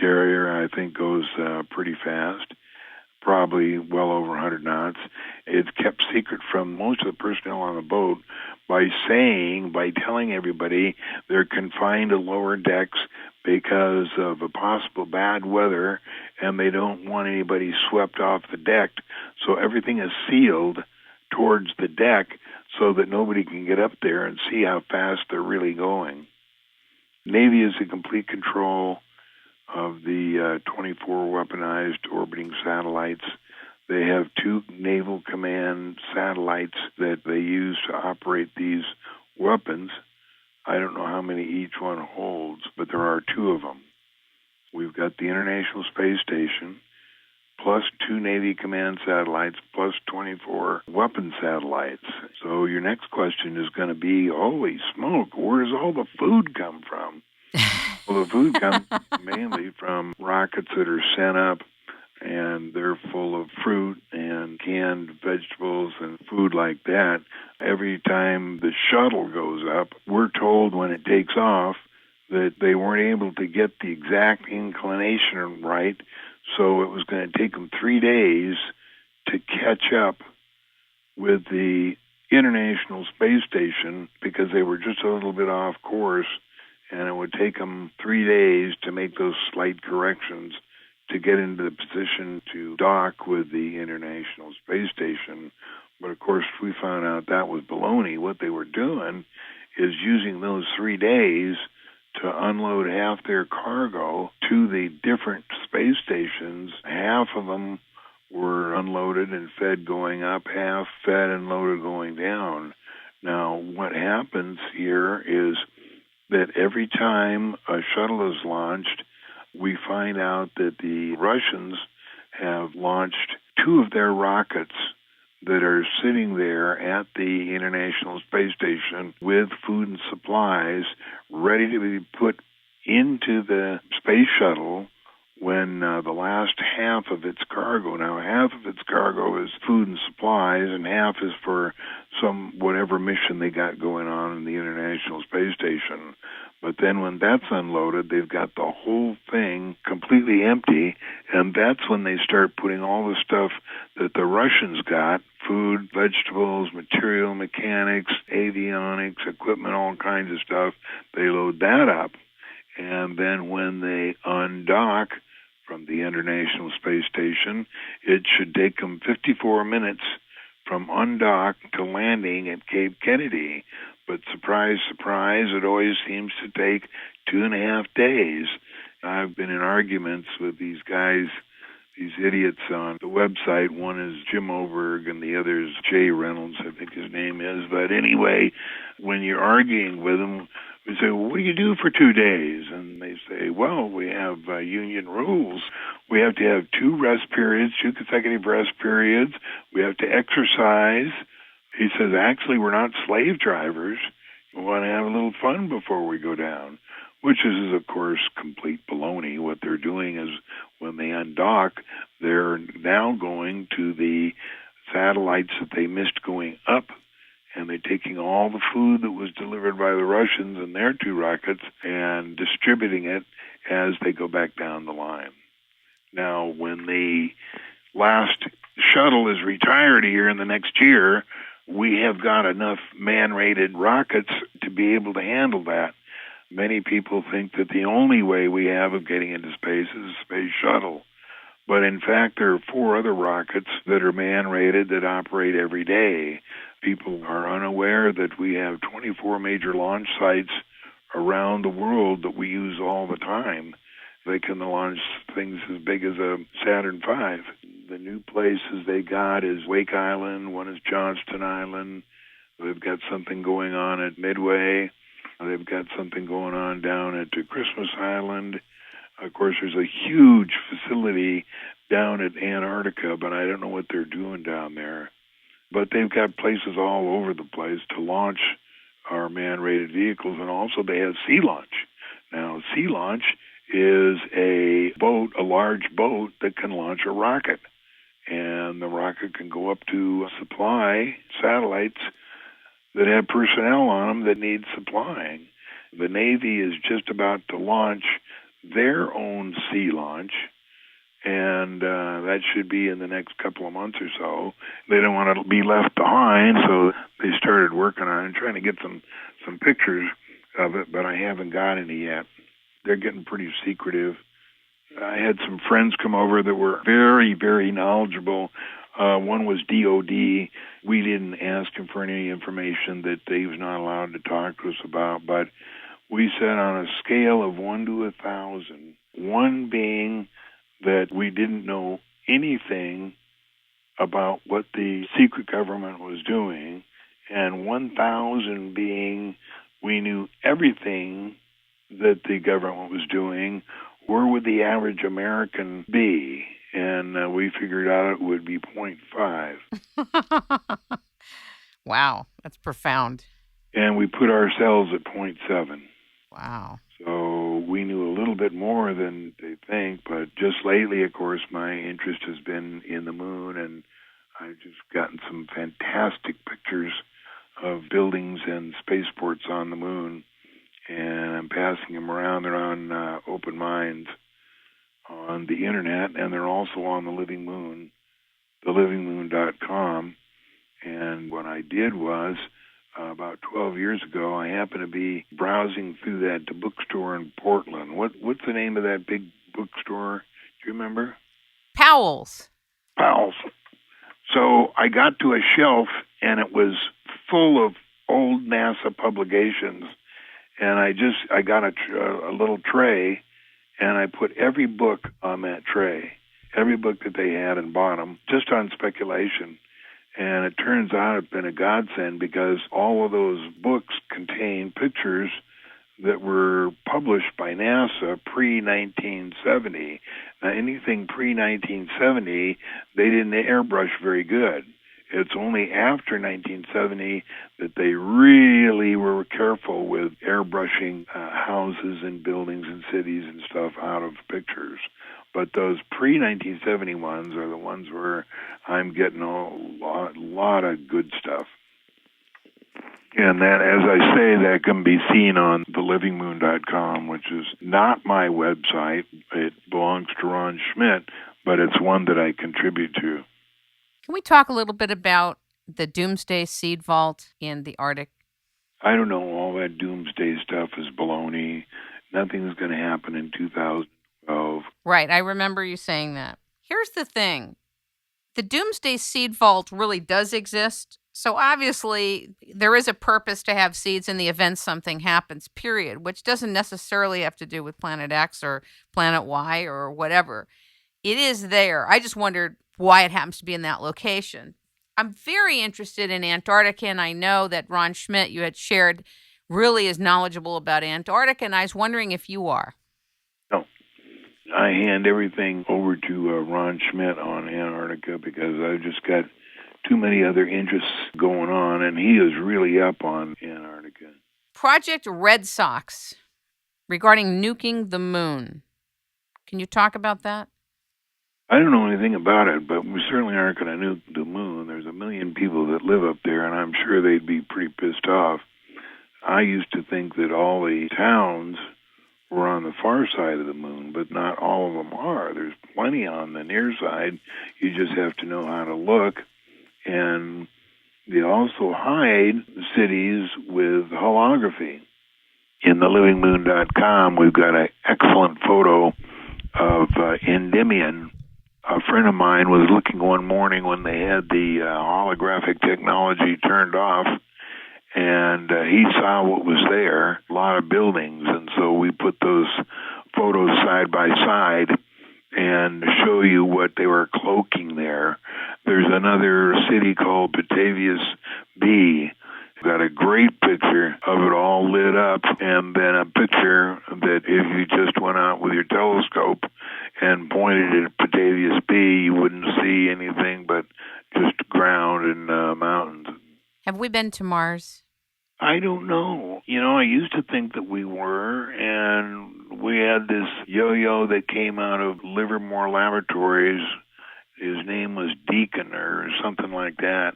carrier, I think, goes pretty fast, probably well over 100 knots. It's kept secret from most of the personnel on the boat by telling everybody they're confined to lower decks because of a possible bad weather, and they don't want anybody swept off the deck. So everything is sealed towards the deck so that nobody can get up there and see how fast they're really going. Navy is in complete control of the 24 weaponized orbiting satellites. They have 2 Naval Command satellites that they use to operate these weapons. I don't know how many each one holds, but there are 2 of them. We've got the International Space Station, plus 2 Navy Command satellites, plus 24 weapon satellites. So your next question is going to be, holy smoke, where does all the food come from? Well, the food comes mainly from rockets that are sent up, and they're full of fruit and canned vegetables and food like that. Every time the shuttle goes up, we're told when it takes off that they weren't able to get the exact inclination right, so it was going to take them 3 days to catch up with the International Space Station because they were just a little bit off course, and it would take them 3 days to make those slight corrections to get into the position to dock with the International Space Station. But of course, we found out that was baloney. What they were doing is using those 3 days to unload half their cargo to the different space stations. Half of them were unloaded and fed going up, half fed and loaded going down. Now, what happens here is that every time a shuttle is launched, we find out that the Russians have launched 2 of their rockets that are sitting there at the International Space Station with food and supplies ready to be put into the space shuttle when the last half of its cargo, now half of its cargo is food and supplies and half is for some whatever mission they got going on in the International Space Station. But then when that's unloaded, they've got the whole thing completely empty, and that's when they start putting all the stuff that the Russians got, food, vegetables, material mechanics, avionics, equipment, all kinds of stuff. They load that up, and then when they undock from the International Space Station, it should take them 54 minutes from undock to landing at Cape Kennedy. But surprise, surprise, it always seems to take 2.5 days. I've been in arguments with these guys, these idiots on the website. One is Jim Oberg and the other is Jay Reynolds, I think his name is. But anyway, when you're arguing with them, we say, well, what do you do for 2 days? And they say, well, we have union rules. We have to have 2 rest periods, 2 consecutive rest periods. We have to exercise. He says, actually, we're not slave drivers. We want to have a little fun before we go down, which is, of course, complete baloney. What they're doing is when they undock, they're now going to the satellites that they missed going up, and they're taking all the food that was delivered by the Russians in their 2 rockets and distributing it as they go back down the line. Now, when the last shuttle is retired here in the next year, we have got enough man-rated rockets to be able to handle that. Many people think that the only way we have of getting into space is a space shuttle. But in fact, there are 4 other rockets that are man-rated that operate every day. People are unaware that we have 24 major launch sites around the world that we use all the time. They can launch things as big as a Saturn V. The new places they got is Wake Island, one is Johnston Island. They've got something going on at Midway. They've got something going on down at Christmas Island. Of course, there's a huge facility down at Antarctica, but I don't know what they're doing down there. But they've got places all over the place to launch our man-rated vehicles, and also they have sea launch. Now, sea launch is a boat, a large boat that can launch a rocket. And the rocket can go up to supply satellites that have personnel on them that need supplying. The Navy is just about to launch their own sea launch, and that should be in the next couple of months or so. They don't want to be left behind, so they started working on it, trying to get some pictures of it, but I haven't got any yet. They're getting pretty secretive. I had some friends come over that were very, very knowledgeable. One was DOD. We didn't ask him for any information that he was not allowed to talk to us about, but we said on a scale of 1 to 1,000, 1 being that we didn't know anything about what the secret government was doing, and 1,000 being we knew everything that the government was doing, where would the average American be? And we figured out it would be 0.5. Wow, that's profound. And we put ourselves at 0.7. Wow. So we knew a little bit more than they think, but just lately, of course, my interest has been in the moon, and I've just gotten some fantastic pictures of buildings and spaceports on the moon, and I'm passing them around. They're on Open Minds on the internet, and they're also on the Living Moon, thelivingmoon.com. And what I did was, about 12 years ago, I happened to be browsing through that bookstore in Portland. What's the name of that big bookstore? Do you remember? Powell's. So I got to a shelf, and it was full of old NASA publications. And I got a little tray, and I put every book on that tray, every book that they had, and bought them, just on speculation. And it turns out it's been a godsend because all of those books contain pictures that were published by NASA pre-1970. Now, anything pre-1970, they didn't airbrush very good. It's only after 1970 that they really were careful with airbrushing houses and buildings and cities and stuff out of pictures. But those pre-1970 ones are the ones where I'm getting a lot of good stuff. And that, as I say, that can be seen on thelivingmoon.com, which is not my website. It belongs to Ron Schmidt, but it's one that I contribute to. Can we talk a little bit about the Doomsday Seed Vault in the Arctic? I don't know. All that doomsday stuff is baloney. Nothing's going to happen in 2012. Right. I remember you saying that. Here's the thing. The Doomsday Seed Vault really does exist. So obviously, there is a purpose to have seeds in the event something happens, period, which doesn't necessarily have to do with Planet X or Planet Y or whatever. It is there. I just wondered why it happens to be in that location. I'm very interested in Antarctica, and I know that Ron Schmidt, you had shared, really is knowledgeable about Antarctica, and I was wondering if you are. No. I hand everything over to Ron Schmidt on Antarctica because I've just got too many other interests going on, and he is really up on Antarctica. Project Red Sox regarding nuking the moon. Can you talk about that? I don't know anything about it, but we certainly aren't going to nuke the moon. There's 1 million people that live up there, and I'm sure they'd be pretty pissed off. I used to think that all the towns were on the far side of the moon, but not all of them are. There's plenty on the near side. You just have to know how to look. And they also hide cities with holography. In thelivingmoon.com, we've got an excellent photo of Endymion. A friend of mine was looking one morning when they had the holographic technology turned off, and he saw what was there, a lot of buildings, and so we put those photos side by side and show you what they were cloaking there. There's another city called Batavius B. Got a great picture of it all lit up, and then a picture that if you just went out with your telescope and pointed at Batavius B, you wouldn't see anything but just ground and mountains. Have we been to Mars? I don't know. I used to think that we were, and we had this yo-yo that came out of Livermore Laboratories. His name was Deacon or something like that.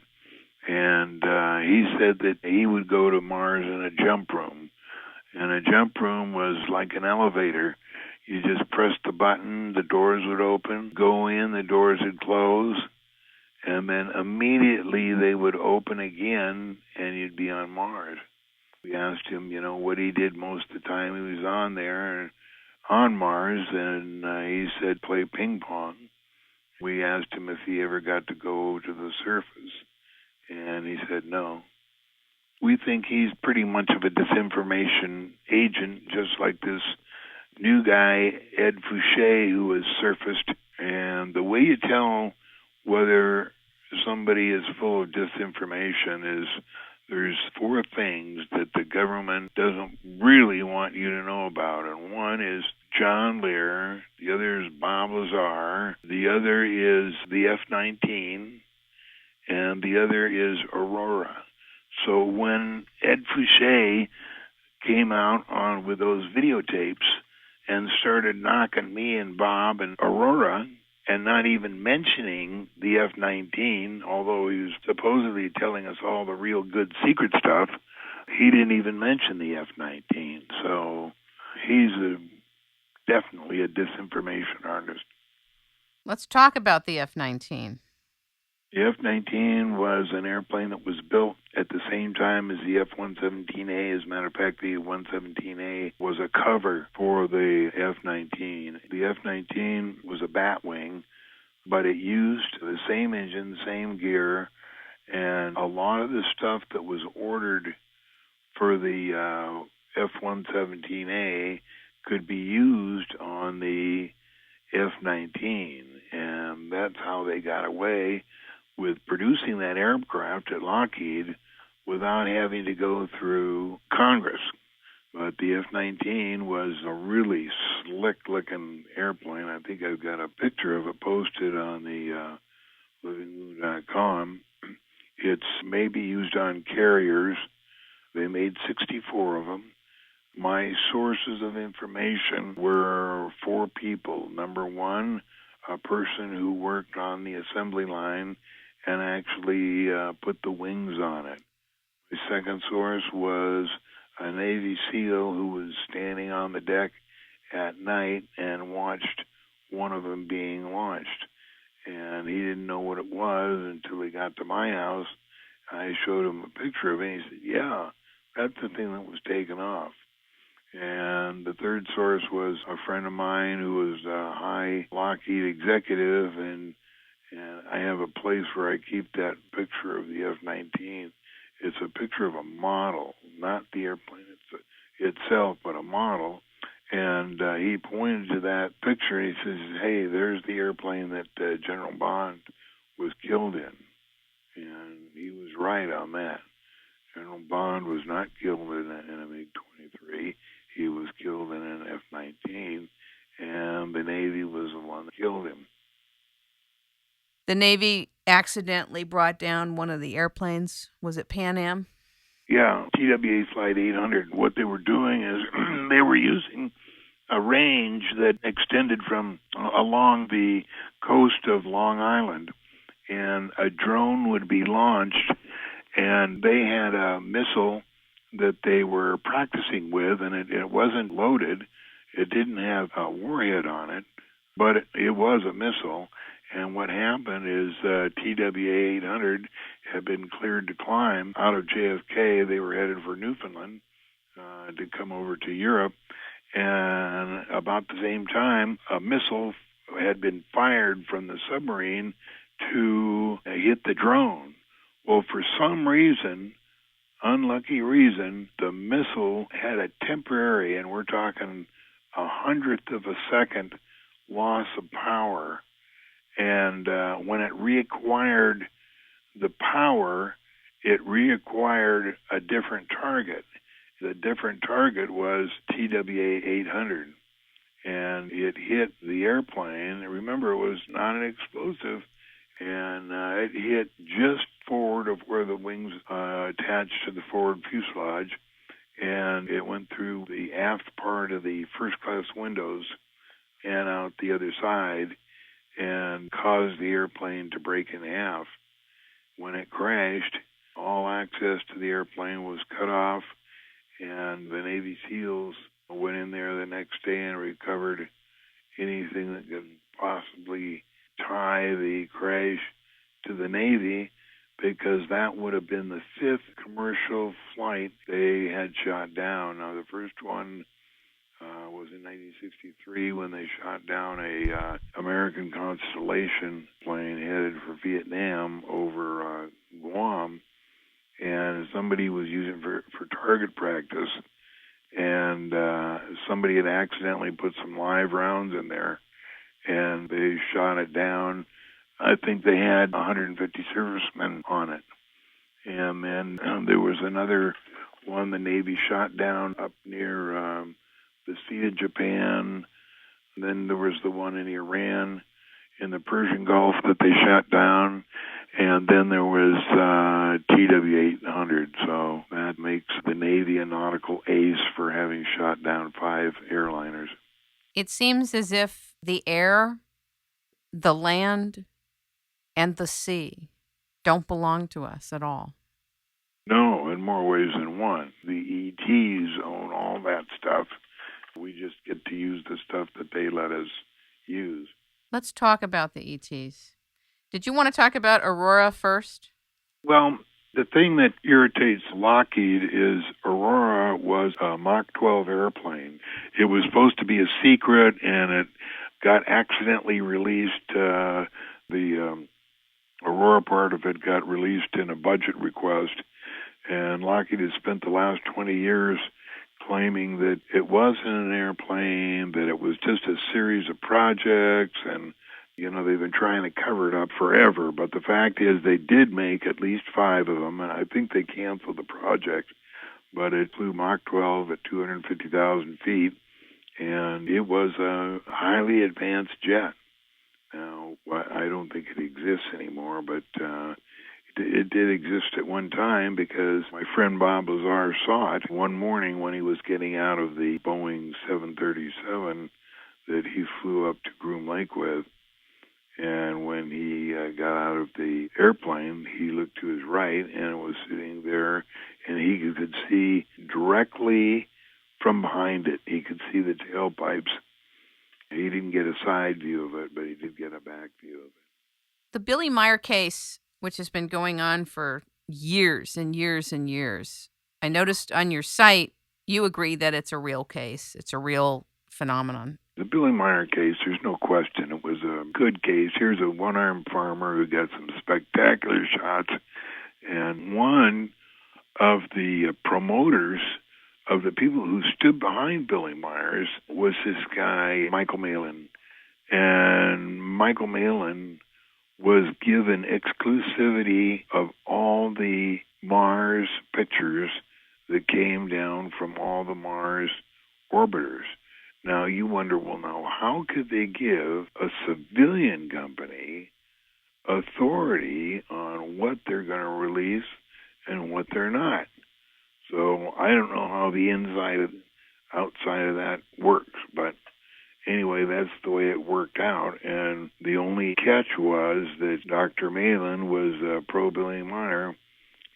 And he said that he would go to Mars in a jump room. And a jump room was like an elevator. You just pressed the button, the doors would open, go in, the doors would close, and then immediately they would open again, and you'd be on Mars. We asked him, what he did most of the time he was on there, on Mars, and he said play ping pong. We asked him if he ever got to go to the surface, and he said no. We think he's pretty much of a disinformation agent, just like this new guy, Ed Fouché, who has surfaced. And the way you tell whether somebody is full of disinformation is there's 4 things that the government doesn't really want you to know about. And one is John Lear, the other is Bob Lazar, the other is the F-19, and the other is Aurora. So when Ed Fouché came out with those videotapes and started knocking me and Bob and Aurora and not even mentioning the F-19, although he was supposedly telling us all the real good secret stuff, he didn't even mention the F-19. So he's definitely a disinformation artist. Let's talk about the F-19. The F-19 was an airplane that was built at the same time as the F-117A. As a matter of fact, the F-117A was a cover for the F-19. The F-19 was a batwing, but it used the same engine, same gear, and a lot of the stuff that was ordered for the F-117A could be used on the F-19, and that's how they got away with producing that aircraft at Lockheed without having to go through Congress. But the F-19 was a really slick-looking airplane. I think I've got a picture of it posted on the livingmoon.com. It's maybe used on carriers. They made 64 of them. My sources of information were 4 people. Number one, a person who worked on the assembly line and actually put the wings on it. The second source was a Navy SEAL who was standing on the deck at night and watched one of them being launched. And he didn't know what it was until he got to my house. I showed him a picture of it, and he said, yeah, that's the thing that was taken off. And the third source was a friend of mine who was a high Lockheed executive, and I have a place where I keep that picture of the F-19. It's a picture of a model, not the airplane itself, but a model. And he pointed to that picture, and he says, hey, there's the airplane that General Bond was killed in. And he was right on that. General Bond was not killed in a MiG-23. He was killed in an F-19, and the Navy was the one that killed him. The Navy accidentally brought down one of the airplanes. Was it Pan Am? Yeah, TWA Flight 800. What they were doing is they were using a range that extended from along the coast of Long Island, and a drone would be launched, and they had a missile that they were practicing with, and it wasn't loaded. It didn't have a warhead on it, but it was a missile. And what happened is TWA 800 had been cleared to climb out of JFK. They were headed for Newfoundland to come over to Europe. And about the same time, a missile had been fired from the submarine to hit the drone. Well, for some reason, unlucky reason, the missile had a temporary, and we're talking 100th of a second loss of power. And when it reacquired the power, it reacquired a different target. The different target was TWA 800. And it hit the airplane. Remember, it was not an explosive. And it hit just forward of where the wings attached to the forward fuselage. And it went through the aft part of the first-class windows and out the other side, and caused the airplane to break in half. When it crashed, all access to the airplane was cut off, and the Navy SEALs went in there the next day and recovered anything that could possibly tie the crash to the Navy, because that would have been the 5th commercial flight they had shot down. Now, the first one was in 1963 when they shot down a American Constellation plane headed for Vietnam over Guam, and somebody was using it for target practice, and somebody had accidentally put some live rounds in there, and they shot it down. I think they had 150 servicemen on it. And then there was another one the Navy shot down up near the Sea of Japan. And then there was the one in Iran, in the Persian Gulf, that they shot down. And then there was TW 800. So that makes the Navy a nautical ace for having shot down 5 airliners. It seems as if the air, the land, and the sea don't belong to us at all. No, in more ways than one. The ETs own all that stuff. We just get to use the stuff that they let us use. Let's talk about the ETs. Did you want to talk about Aurora first? Well, the thing that irritates Lockheed is Aurora was a Mach 12 airplane. It was supposed to be a secret, and it got accidentally released. The Aurora part of it got released in a budget request, and Lockheed has spent the last 20 years claiming that it wasn't an airplane, that it was just a series of projects, and they've been trying to cover it up forever. But the fact is they did make at least 5 of them, and I think they canceled the project. but it flew Mach 12 at 250,000 feet, and it was a highly advanced jet. Now, I don't think it exists anymore, but it did exist at one time because my friend Bob Lazar saw it one morning when he was getting out of the Boeing 737 that he flew up to Groom Lake with. And when he got out of the airplane, he looked to his right, and it was sitting there, and he could see directly from behind it. He could see the tailpipes. He didn't get a side view of it, but he did get a back view of it. The Billy Meyer case, which has been going on for years and years and years, I noticed on your site, you agree that it's a real case. It's a real phenomenon. The Billy Meyer case, there's no question. It was a good case. Here's a one-armed farmer who got some spectacular shots. And one of the promoters of the people who stood behind Billy Myers was this guy, Michael Malin. And Michael Malin was given exclusivity of all the Mars pictures that came down from all the Mars orbiters. Now, you wonder, well, now, how could they give a civilian company authority on what they're going to release and what they're not? So I don't know how the outside of that works, but anyway, that's the way it worked out. And the only catch was that Dr. Malin was pro-Billy Meyer,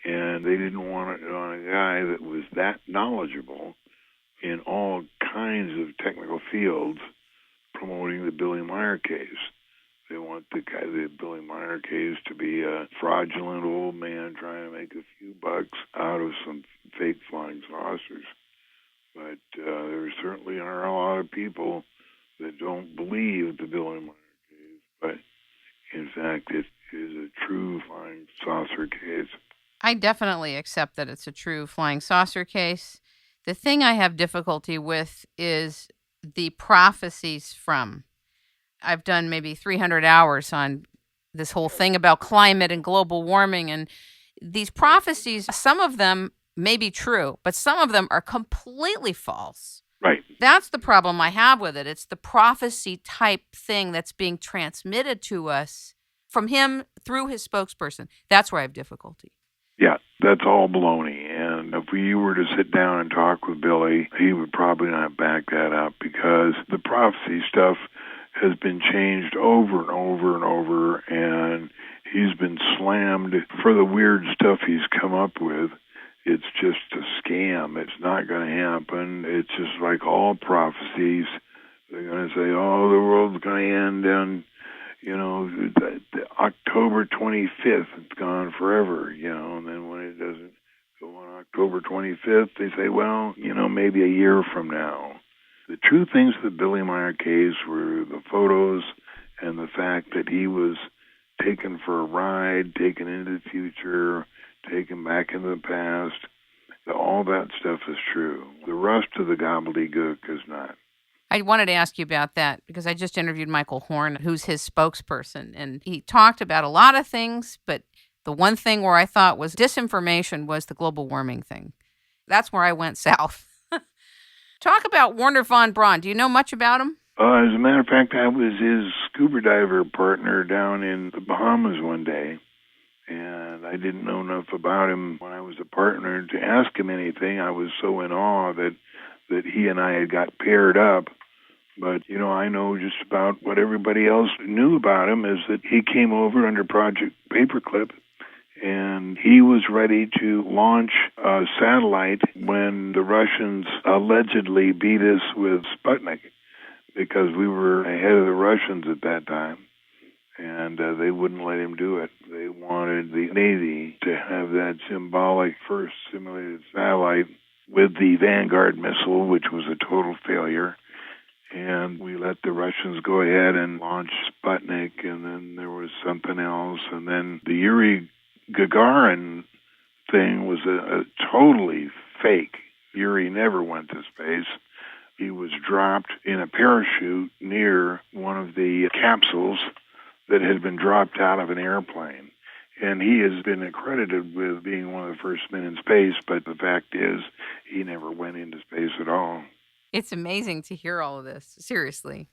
and they didn't want it on a guy that was that knowledgeable in all kinds of technical fields promoting the Billy Meyer case. They want the Billy Meyer case to be a fraudulent old man trying to make a few bucks out of some fake flying saucers. But there certainly are a lot of people that don't believe the Billy Meyer case, but in fact it is a true flying saucer case. I definitely accept that it's a true flying saucer case. The thing I have difficulty with is the prophecies from. I've done maybe 300 hours on this whole thing about climate and global warming, and these prophecies, some of them may be true, but some of them are completely false. Right. That's the problem I have with it. It's the prophecy type thing that's being transmitted to us from him through his spokesperson. That's where I have difficulty. Yeah, that's all baloney. And if you were to sit down and talk with Billy, he would probably not back that up because the prophecy stuff has been changed over and over and over, and he's been slammed for the weird stuff he's come up with. It's just a scam. It's not going to happen. It's just like all prophecies. They're going to say, oh, the world's going to end on, the October 25th. It's gone forever, and then when it doesn't go on October 25th, they say, well, maybe a year from now. The true things of the Billy Meyer case were the photos and the fact that he was taken for a ride, taken into the future, taken back into the past. All that stuff is true. The rest of the gobbledygook is not. I wanted to ask you about that because I just interviewed Michael Horn, who's his spokesperson, and he talked about a lot of things, but the one thing where I thought was disinformation was the global warming thing. That's where I went south. Talk about Wernher von Braun. Do you know much about him? As a matter of fact, I was his scuba diver partner down in the Bahamas one day, and I didn't know enough about him when I was a partner to ask him anything. I was so in awe that he and I had got paired up. But, I know just about what everybody else knew about him is that he came over under Project Paperclip, and he was ready to launch a satellite when the Russians allegedly beat us with Sputnik, because we were ahead of the Russians at that time, and they wouldn't let him do it. They wanted the Navy to have that symbolic first simulated satellite with the Vanguard missile, which was a total failure. And we let the Russians go ahead and launch Sputnik, and then there was something else. And then the Yuri Gagarin thing was a totally fake. Yuri never went to space. He was dropped in a parachute near one of the capsules that had been dropped out of an airplane. And he has been accredited with being one of the first men in space, but the fact is he never went into space at all. It's amazing to hear all of this. Seriously.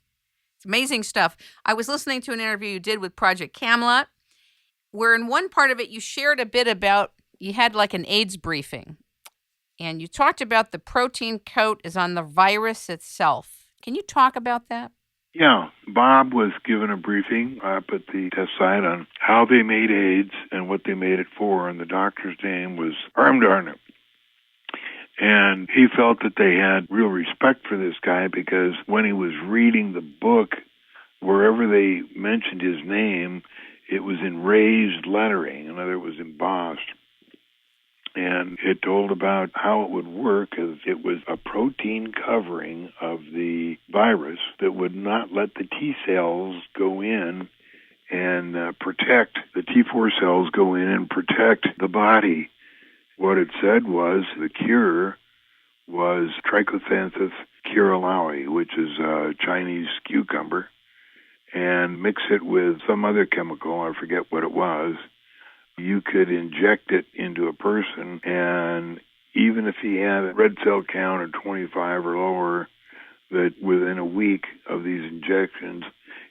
It's amazing stuff. I was listening to an interview you did with Project Camelot, where in one part of it you shared a bit about, you had like an AIDS briefing, and you talked about the protein coat is on the virus itself. Can you talk about that? Yeah, Bob was given a briefing up at the test site on how they made AIDS and what they made it for, and the doctor's name was Armdarner. And he felt that they had real respect for this guy because when he was reading the book, wherever they mentioned his name, it was in raised lettering. In other words, it was embossed. And it told about how it would work as it was a protein covering of the virus that would not let the T cells go in and protect, the T4 cells go in and protect the body. What it said was the cure was Trichothanthus curalaui, which is a Chinese cucumber, and mix it with some other chemical, I forget what it was. You could inject it into a person, and even if he had a red cell count of 25 or lower, that within a week of these injections,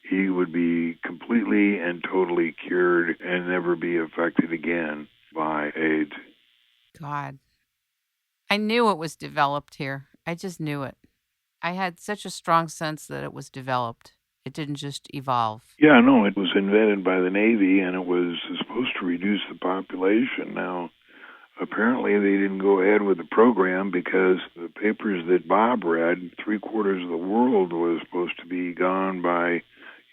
he would be completely and totally cured and never be affected again by AIDS. God. I knew it was developed here. I just knew it. I had such a strong sense that it was developed. It didn't just evolve. Yeah, no, it was invented by the Navy, and it was supposed to reduce the population. Now, apparently they didn't go ahead with the program because the papers that Bob read, 3/4 of the world was supposed to be gone by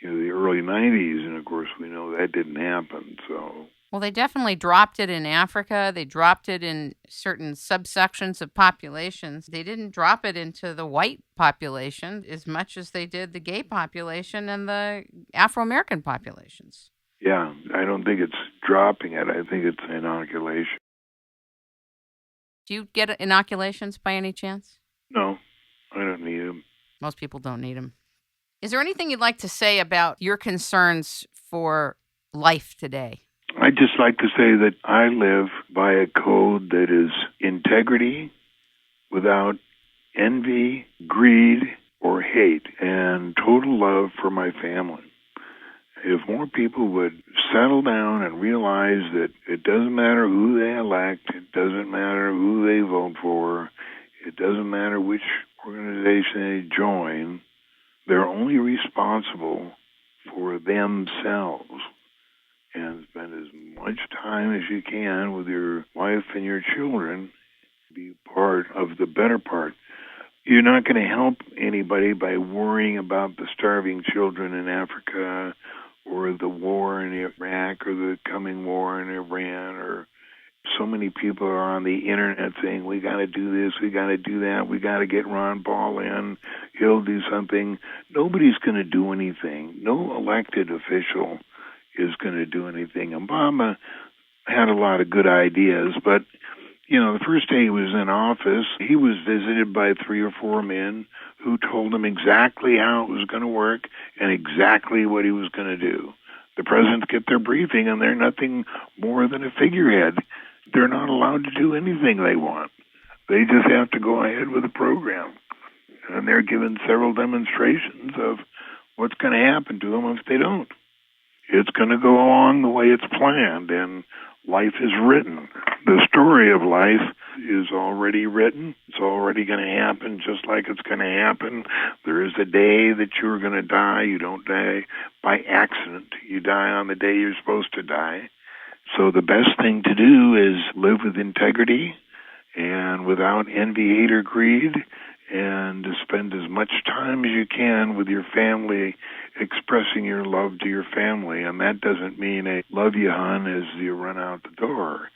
the early 90s, and of course we know that didn't happen. So. Well, they definitely dropped it in Africa. They dropped it in certain subsections of populations. They didn't drop it into the white population as much as they did the gay population and the Afro-American populations. Yeah, I don't think it's dropping it. I think it's inoculation. Do you get inoculations by any chance? No, I don't need them. Most people don't need them. Is there anything you'd like to say about your concerns for life today? I'd just like to say that I live by a code that is integrity without envy, greed, or hate, and total love for my family. If more people would settle down and realize that it doesn't matter who they elect, it doesn't matter who they vote for, it doesn't matter which organization they join, they're only responsible for themselves. And spend as much time as you can with your wife and your children. Be part of the better part. You're not going to help anybody by worrying about the starving children in Africa or the war in Iraq or the coming war in Iran. Or so many people are on the internet saying, we got to do this, we got to do that, we got to get Ron Paul in, he'll do something. Nobody's going to do anything. No elected official is going to do anything. Obama had a lot of good ideas, but, the first day he was in office, he was visited by 3 or 4 men who told him exactly how it was going to work and exactly what he was going to do. The presidents get their briefing, and they're nothing more than a figurehead. They're not allowed to do anything they want. They just have to go ahead with the program. And they're given several demonstrations of what's going to happen to them if they don't. It's going to go along the way it's planned, and life is written. The story of life is already written. It's already going to happen just like it's going to happen. There is a day that you're going to die. You don't die by accident. You die on the day you're supposed to die. So the best thing to do is live with integrity and without envy, hate, or greed, and to spend as much time as you can with your family, expressing your love to your family. And that doesn't mean a love you, hon, as you run out the door.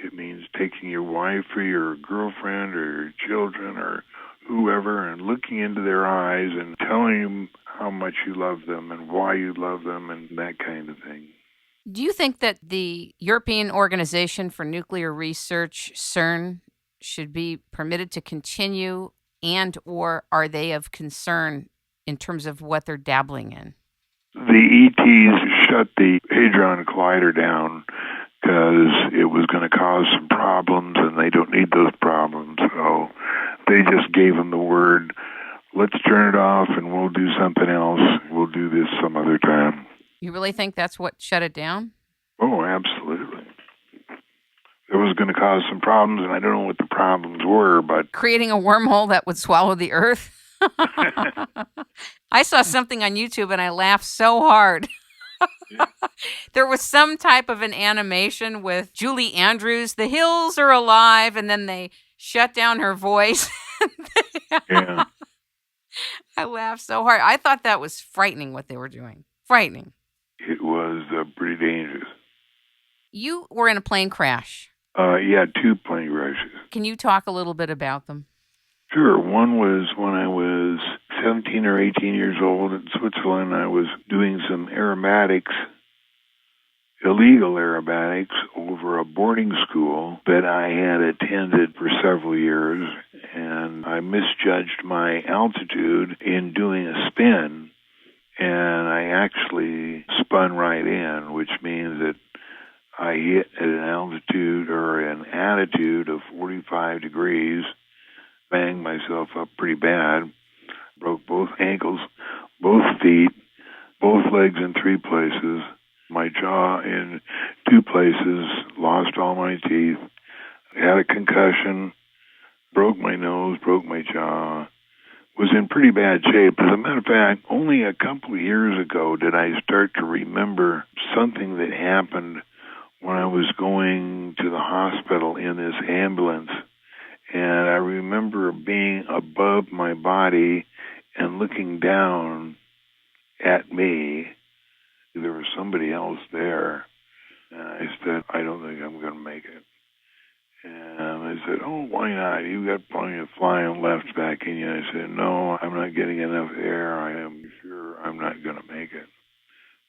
It means taking your wife or your girlfriend or your children or whoever and looking into their eyes and telling them how much you love them and why you love them and that kind of thing. Do you think that the European Organization for Nuclear Research, CERN, should be permitted to continue, and or are they of concern in terms of what they're dabbling in? The ETs shut the Hadron Collider down because it was going to cause some problems, and they don't need those problems. So they just gave them the word, let's turn it off and we'll do something else. We'll do this some other time. You really think that's what shut it down? Oh, absolutely. It was going to cause some problems, and I don't know what the problems were, but... Creating a wormhole that would swallow the earth? I saw something on YouTube and I laughed so hard. There was some type of an animation with Julie Andrews, the hills are alive, and then they shut down her voice. Yeah. I laughed so hard. I thought that was frightening what they were doing. Frightening. It was pretty dangerous. You were in a plane crash. Yeah, 2 plane crashes. Can you talk a little bit about them? Sure. One was when I was 17 or 18 years old in Switzerland. I was doing some aerobatics, illegal aerobatics, over a boarding school that I had attended for several years, and I misjudged my altitude in doing a spin, and I actually spun right in, which means that I hit at an altitude or an attitude of 45 degrees, banged myself up pretty bad, broke both ankles, both feet, both legs in 3 places, my jaw in 2 places, lost all my teeth, had a concussion, broke my nose, broke my jaw, was in pretty bad shape. As a matter of fact, only a couple of years ago did I start to remember something that happened when I was going to the hospital in this ambulance. And I remember being above my body and looking down at me. There was somebody else there. And I said, I don't think I'm going to make it. And I said, oh, why not? You've got plenty of flying left back in you. I said, no, I'm not getting enough air. I am sure I'm not going to make it.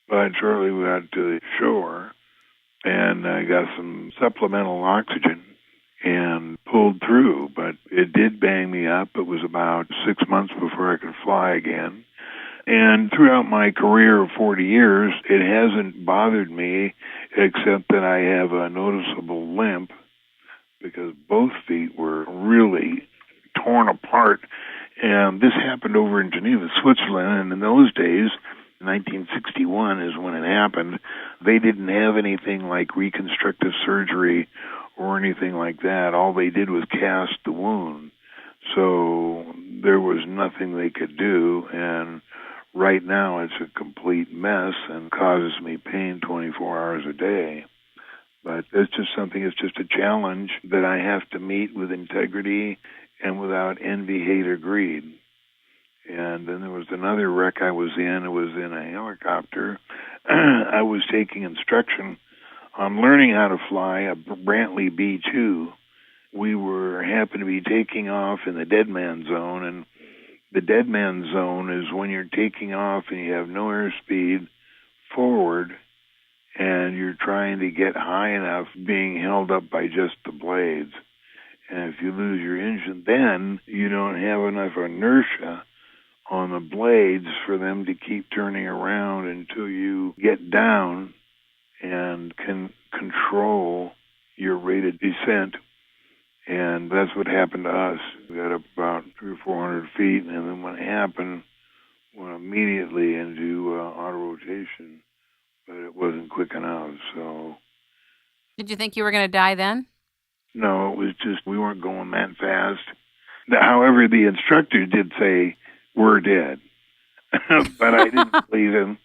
But shortly we got to the shore, and I got some supplemental oxygen and pulled through, but it did bang me up. It was about 6 months before I could fly again. And throughout my career of 40 years, it hasn't bothered me except that I have a noticeable limp because both feet were really torn apart. And this happened over in Geneva, Switzerland, and in those days, 1961 is when it happened, they didn't have anything like reconstructive surgery or anything like that. All they did was cast the wound. So there was nothing they could do, and right now it's a complete mess and causes me pain 24 hours a day. But it's just something, it's just a challenge that I have to meet with integrity and without envy, hate, or greed. And then there was another wreck I was in. It was in a helicopter. I was taking instruction on learning how to fly a Brantley B-2. We happened to be taking off in the dead man zone, and the dead man zone is when you're taking off and you have no airspeed forward, and you're trying to get high enough, being held up by just the blades. And if you lose your engine, then you don't have enough inertia on the blades for them to keep turning around until you get down and can control your rate of descent. And that's what happened to us. We got up about 300 or 400 feet, and then when it happened, went immediately into auto rotation, but it wasn't quick enough. So, did you think you were going to die then? No, it was just we weren't going that fast. However, the instructor did say, we're dead. But I didn't believe him.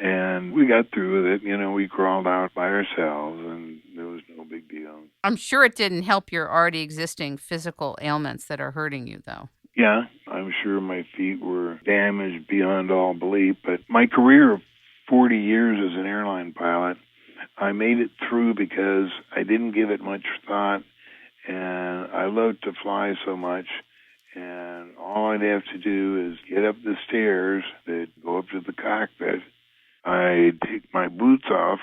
And we got through with it. You know, we crawled out by ourselves, and there was no big deal. I'm sure it didn't help your already existing physical ailments that are hurting you, though. Yeah, I'm sure my feet were damaged beyond all belief. But my career of 40 years as an airline pilot, I made it through because I didn't give it much thought, and I loved to fly so much. And all I'd have to do is get up the stairs that go up to the cockpit. I'd take my boots off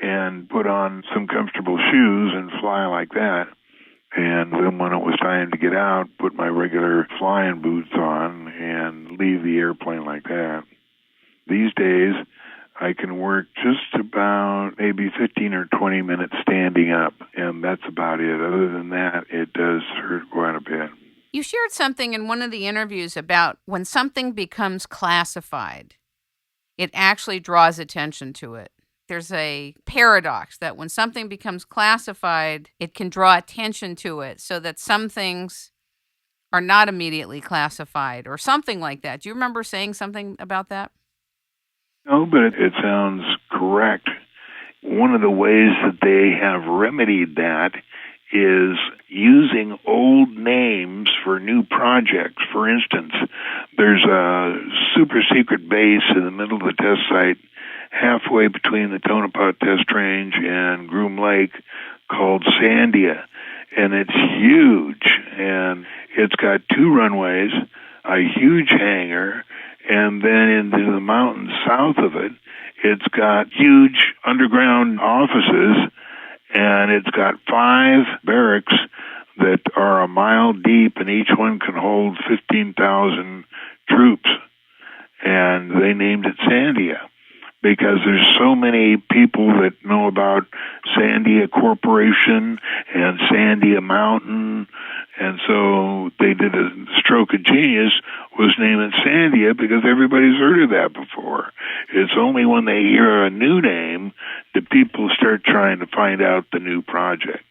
and put on some comfortable shoes and fly like that. And then when it was time to get out, put my regular flying boots on and leave the airplane like that. These days, I can work just about maybe 15 or 20 minutes standing up, and that's about it. Other than that, it does hurt quite a bit. You shared something in one of the interviews about when something becomes classified, it actually draws attention to it. There's a paradox that when something becomes classified, it can draw attention to it so that some things are not immediately classified or something like that. Do you remember saying something about that? No, but it sounds correct. One of the ways that they have remedied that is using old names for new projects. For instance, there's a super secret base in the middle of the test site halfway between the Tonopah Test Range and Groom Lake called Sandia, and it's huge, and it's got 2 runways, a huge hangar, and then into the mountains south of it, it's got huge underground offices, and it's got 5 barracks that are a mile deep, and each one can hold 15,000 troops. And they named it Sandia because there's so many people that know about Sandia Corporation and Sandia Mountain, and so they did a stroke of genius, was name it Sandia because everybody's heard of that before. It's only when they hear a new name that people start trying to find out the new project.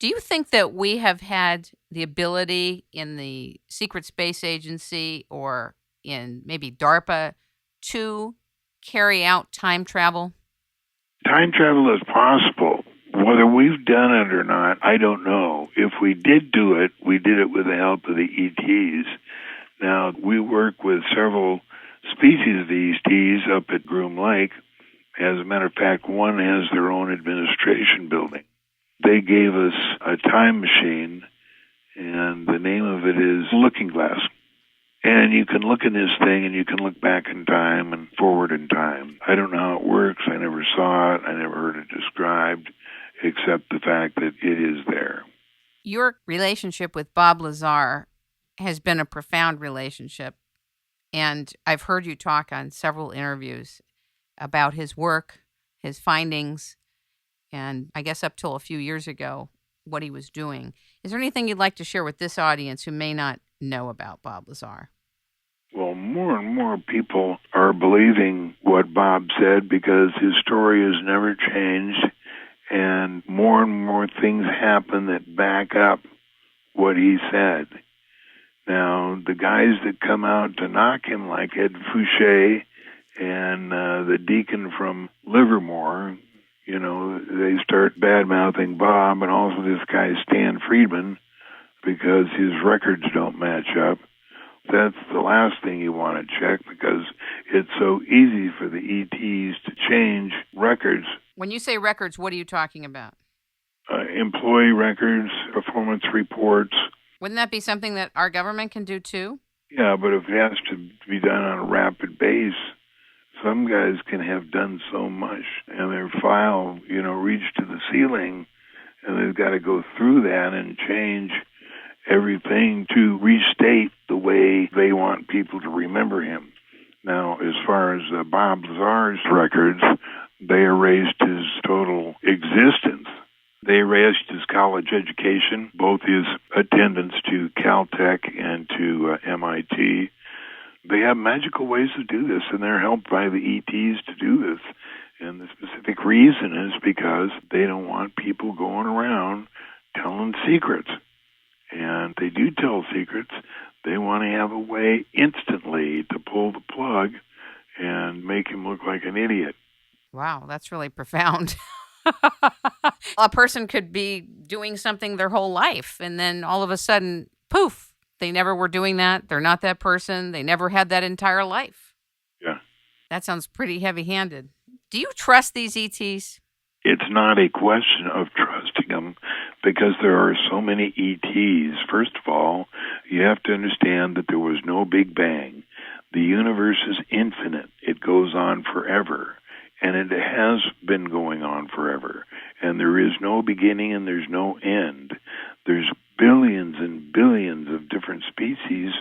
Do you think that we have had the ability in the Secret Space Agency or in maybe DARPA to carry out time travel? Time travel is possible. Whether we've done it or not, I don't know. If we did do it, we did it with the help of the ETs. Now, we work with several species of ETs up at Groom Lake. As a matter of fact, one has their own administration building. They gave us a time machine, and the name of it is Looking Glass. And you can look in this thing, and you can look back in time and forward in time. I don't know how it works. I never saw it. I never heard it described, except the fact that it is there. Your relationship with Bob Lazar has been a profound relationship, and I've heard you talk on several interviews about his work, his findings, and I guess up till a few years ago, what he was doing. Is there anything you'd like to share with this audience who may not know about Bob Lazar? Well, more and more people are believing what Bob said because his story has never changed, and more things happen that back up what he said. Now, the guys that come out to knock him, like Ed Fouché and the deacon from Livermore, you know, they start bad-mouthing Bob, and also this guy Stan Friedman, because his records don't match up. That's the last thing you want to check because it's so easy for the ETs to change records. When you say records, what are you talking about? Employee records, performance reports. Wouldn't that be something that our government can do too? Yeah, but if it has to be done on a rapid base, some guys can have done so much and their file, reached to the ceiling, and they've got to go through that and change everything to restate the way they want people to remember him. Now, as far as Bob Lazar's records, they erased his total existence. They erased his college education, both his attendance to Caltech and to MIT. They have magical ways to do this, and they're helped by the ETs to do this. And the specific reason is because they don't want people going around telling secrets. And they do tell secrets. They want to have a way instantly to pull the plug and make him look like an idiot. Wow, that's really profound. A person could be doing something their whole life, and then all of a sudden, poof, they never were doing that. They're not that person. They never had that entire life. Yeah. That sounds pretty heavy-handed. Do you trust these ETs? It's not a question of trusting them because there are so many ETs. First of all, you have to understand that there was no Big Bang. The universe is infinite. It goes on forever. And it has been going on forever. And there is no beginning and there's no end. There's billions and billions of different species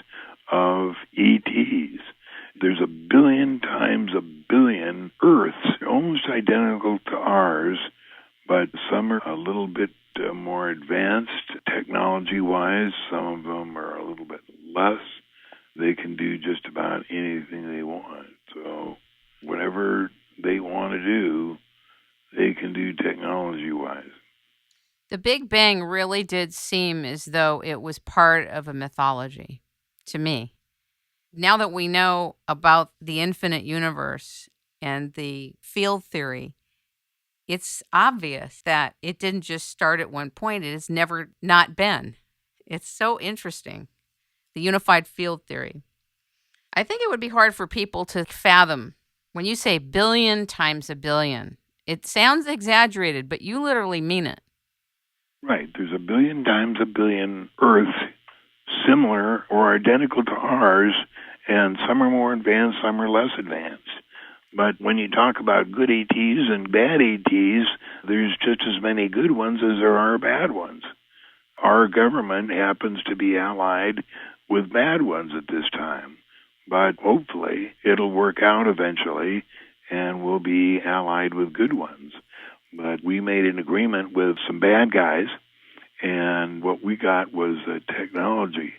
of ETs. There's a billion times a billion Earths, almost identical to ours, but some are a little bit more advanced technology-wise. Some of them are a little bit less. They can do just about anything they want. So whatever they want to do, they can do technology-wise. The Big Bang really did seem as though it was part of a mythology to me. Now that we know about the infinite universe and the field theory, it's obvious that it didn't just start at one point. It has never not been. It's so interesting. The unified field theory. I think it would be hard for people to fathom. When you say billion times a billion, it sounds exaggerated, but you literally mean it. Right. There's a billion times a billion Earths similar or identical to ours, and some are more advanced, some are less advanced. But when you talk about good ETs and bad ETs, there's just as many good ones as there are bad ones. Our government happens to be allied with bad ones at this time. But hopefully it'll work out eventually, and we'll be allied with good ones. But we made an agreement with some bad guys, and what we got was a technology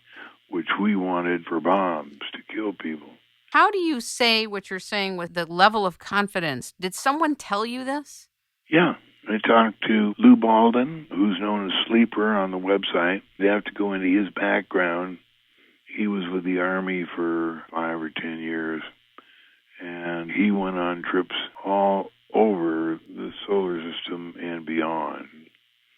which we wanted for bombs to kill people. How do you say what you're saying with the level of confidence? Did someone tell you this? Yeah. I talked to Lou Baldwin, who's known as Sleeper on the website. They have to go into his background. He was with the Army for 5 or 10 years, and he went on trips all over the solar system and beyond.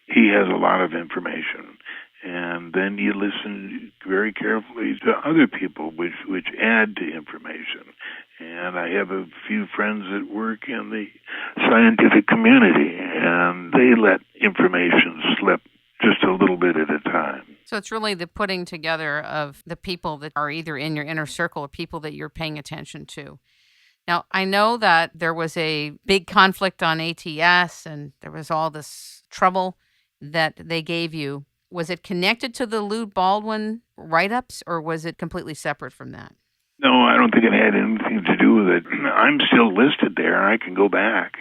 He has a lot of information. And then you listen very carefully to other people, which add to information. And I have a few friends that work in the scientific community, and they let information slip just a little bit at a time. So it's really the putting together of the people that are either in your inner circle or people that you're paying attention to. Now, I know that there was a big conflict on ATS, and there was all this trouble that they gave you. Was it connected to the Lou Baldwin write-ups, or was it completely separate from that? No, I don't think it had anything to do with it. I'm still listed there. I can go back.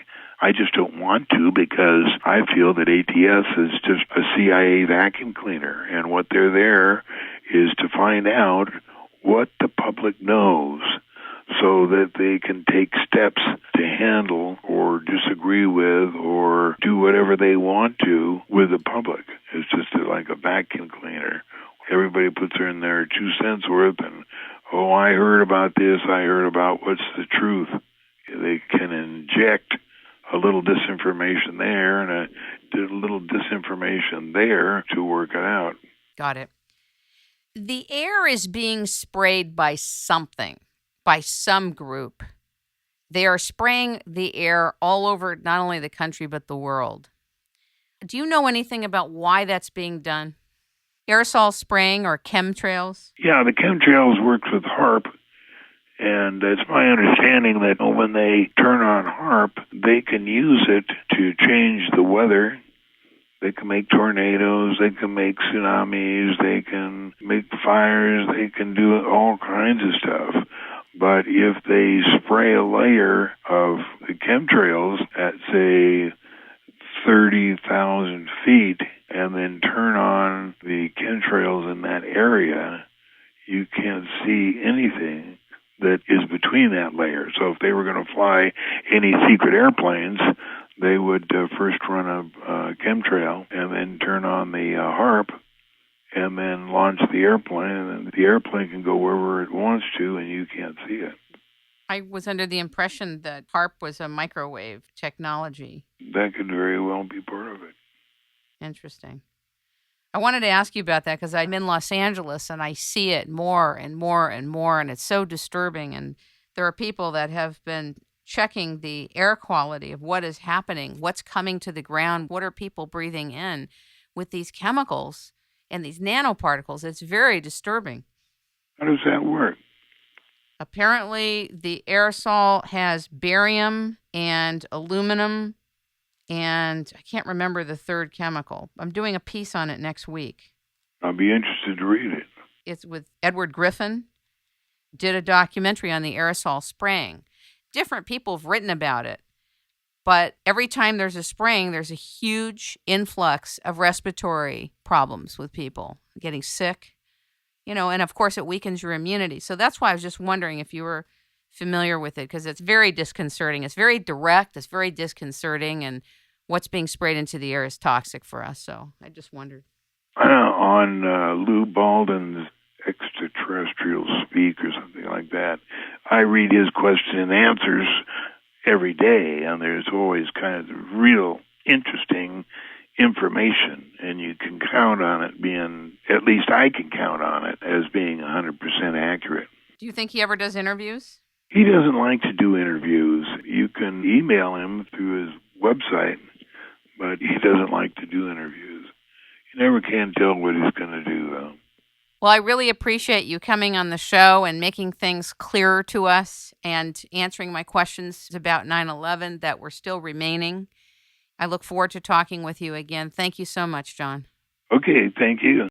I just don't want to because I feel that ATS is just a CIA vacuum cleaner, and what they're there is to find out what the public knows so that they can take steps to handle or disagree with or do whatever they want to with the public. It's just like a vacuum cleaner. Everybody puts in their 2 cents worth and, oh, I heard about this, I heard about what's the truth. They can inject a little disinformation there and a little disinformation there to work it out. Got it. The air is being sprayed by something, by some group. They are spraying the air all over not only the country but the world. Do you know anything about why that's being done? Aerosol spraying or chemtrails? Yeah, the chemtrails works with HARP, and it's my understanding that when they turn on HARP, they can use it to change the weather. They can make tornadoes, they can make tsunamis, they can make fires, they can do all kinds of stuff. But if they spray a layer of the chemtrails at, say, 30,000 feet and then turn on the chemtrails in that area, you can't see anything that is between that layer. So if they were going to fly any secret airplanes, they would first run a chemtrail and then turn on the HARP and then launch the airplane, and then the airplane can go wherever it wants to, and you can't see it. I was under the impression that HARP was a microwave technology. That could very well be part of it. Interesting. I wanted to ask you about that because I'm in Los Angeles, and I see it more and more and more, and it's so disturbing. And there are people that have been checking the air quality of what is happening, what's coming to the ground, what are people breathing in with these chemicals and these nanoparticles. It's very disturbing. How does that work? Apparently, the aerosol has barium and aluminum, and I can't remember the third chemical. I'm doing a piece on it next week. I'll be interested to read it. It's with Edward Griffin. Did a documentary on the aerosol spraying. different people have written about it. But every time there's a spraying, there's a huge influx of respiratory problems with people getting sick, and of course it weakens your immunity. So that's why I was just wondering if you were familiar with it, because it's very disconcerting. It's very direct. It's very disconcerting. And what's being sprayed into the air is toxic for us. So I just wondered. On Lou Baldwin's Extraterrestrial Speak or something like that, I read his question and answers every day, and there's always kind of real interesting information, and you can count on it being, at least I can count on it as being 100% accurate. Do you think he ever does interviews? He doesn't like to do interviews. You can email him through his website, but he doesn't like to do interviews. You never can tell what he's going to do, though. Well, I really appreciate you coming on the show and making things clearer to us and answering my questions about 9/11 that were still remaining. I look forward to talking with you again. Thank you so much, John. Okay, thank you.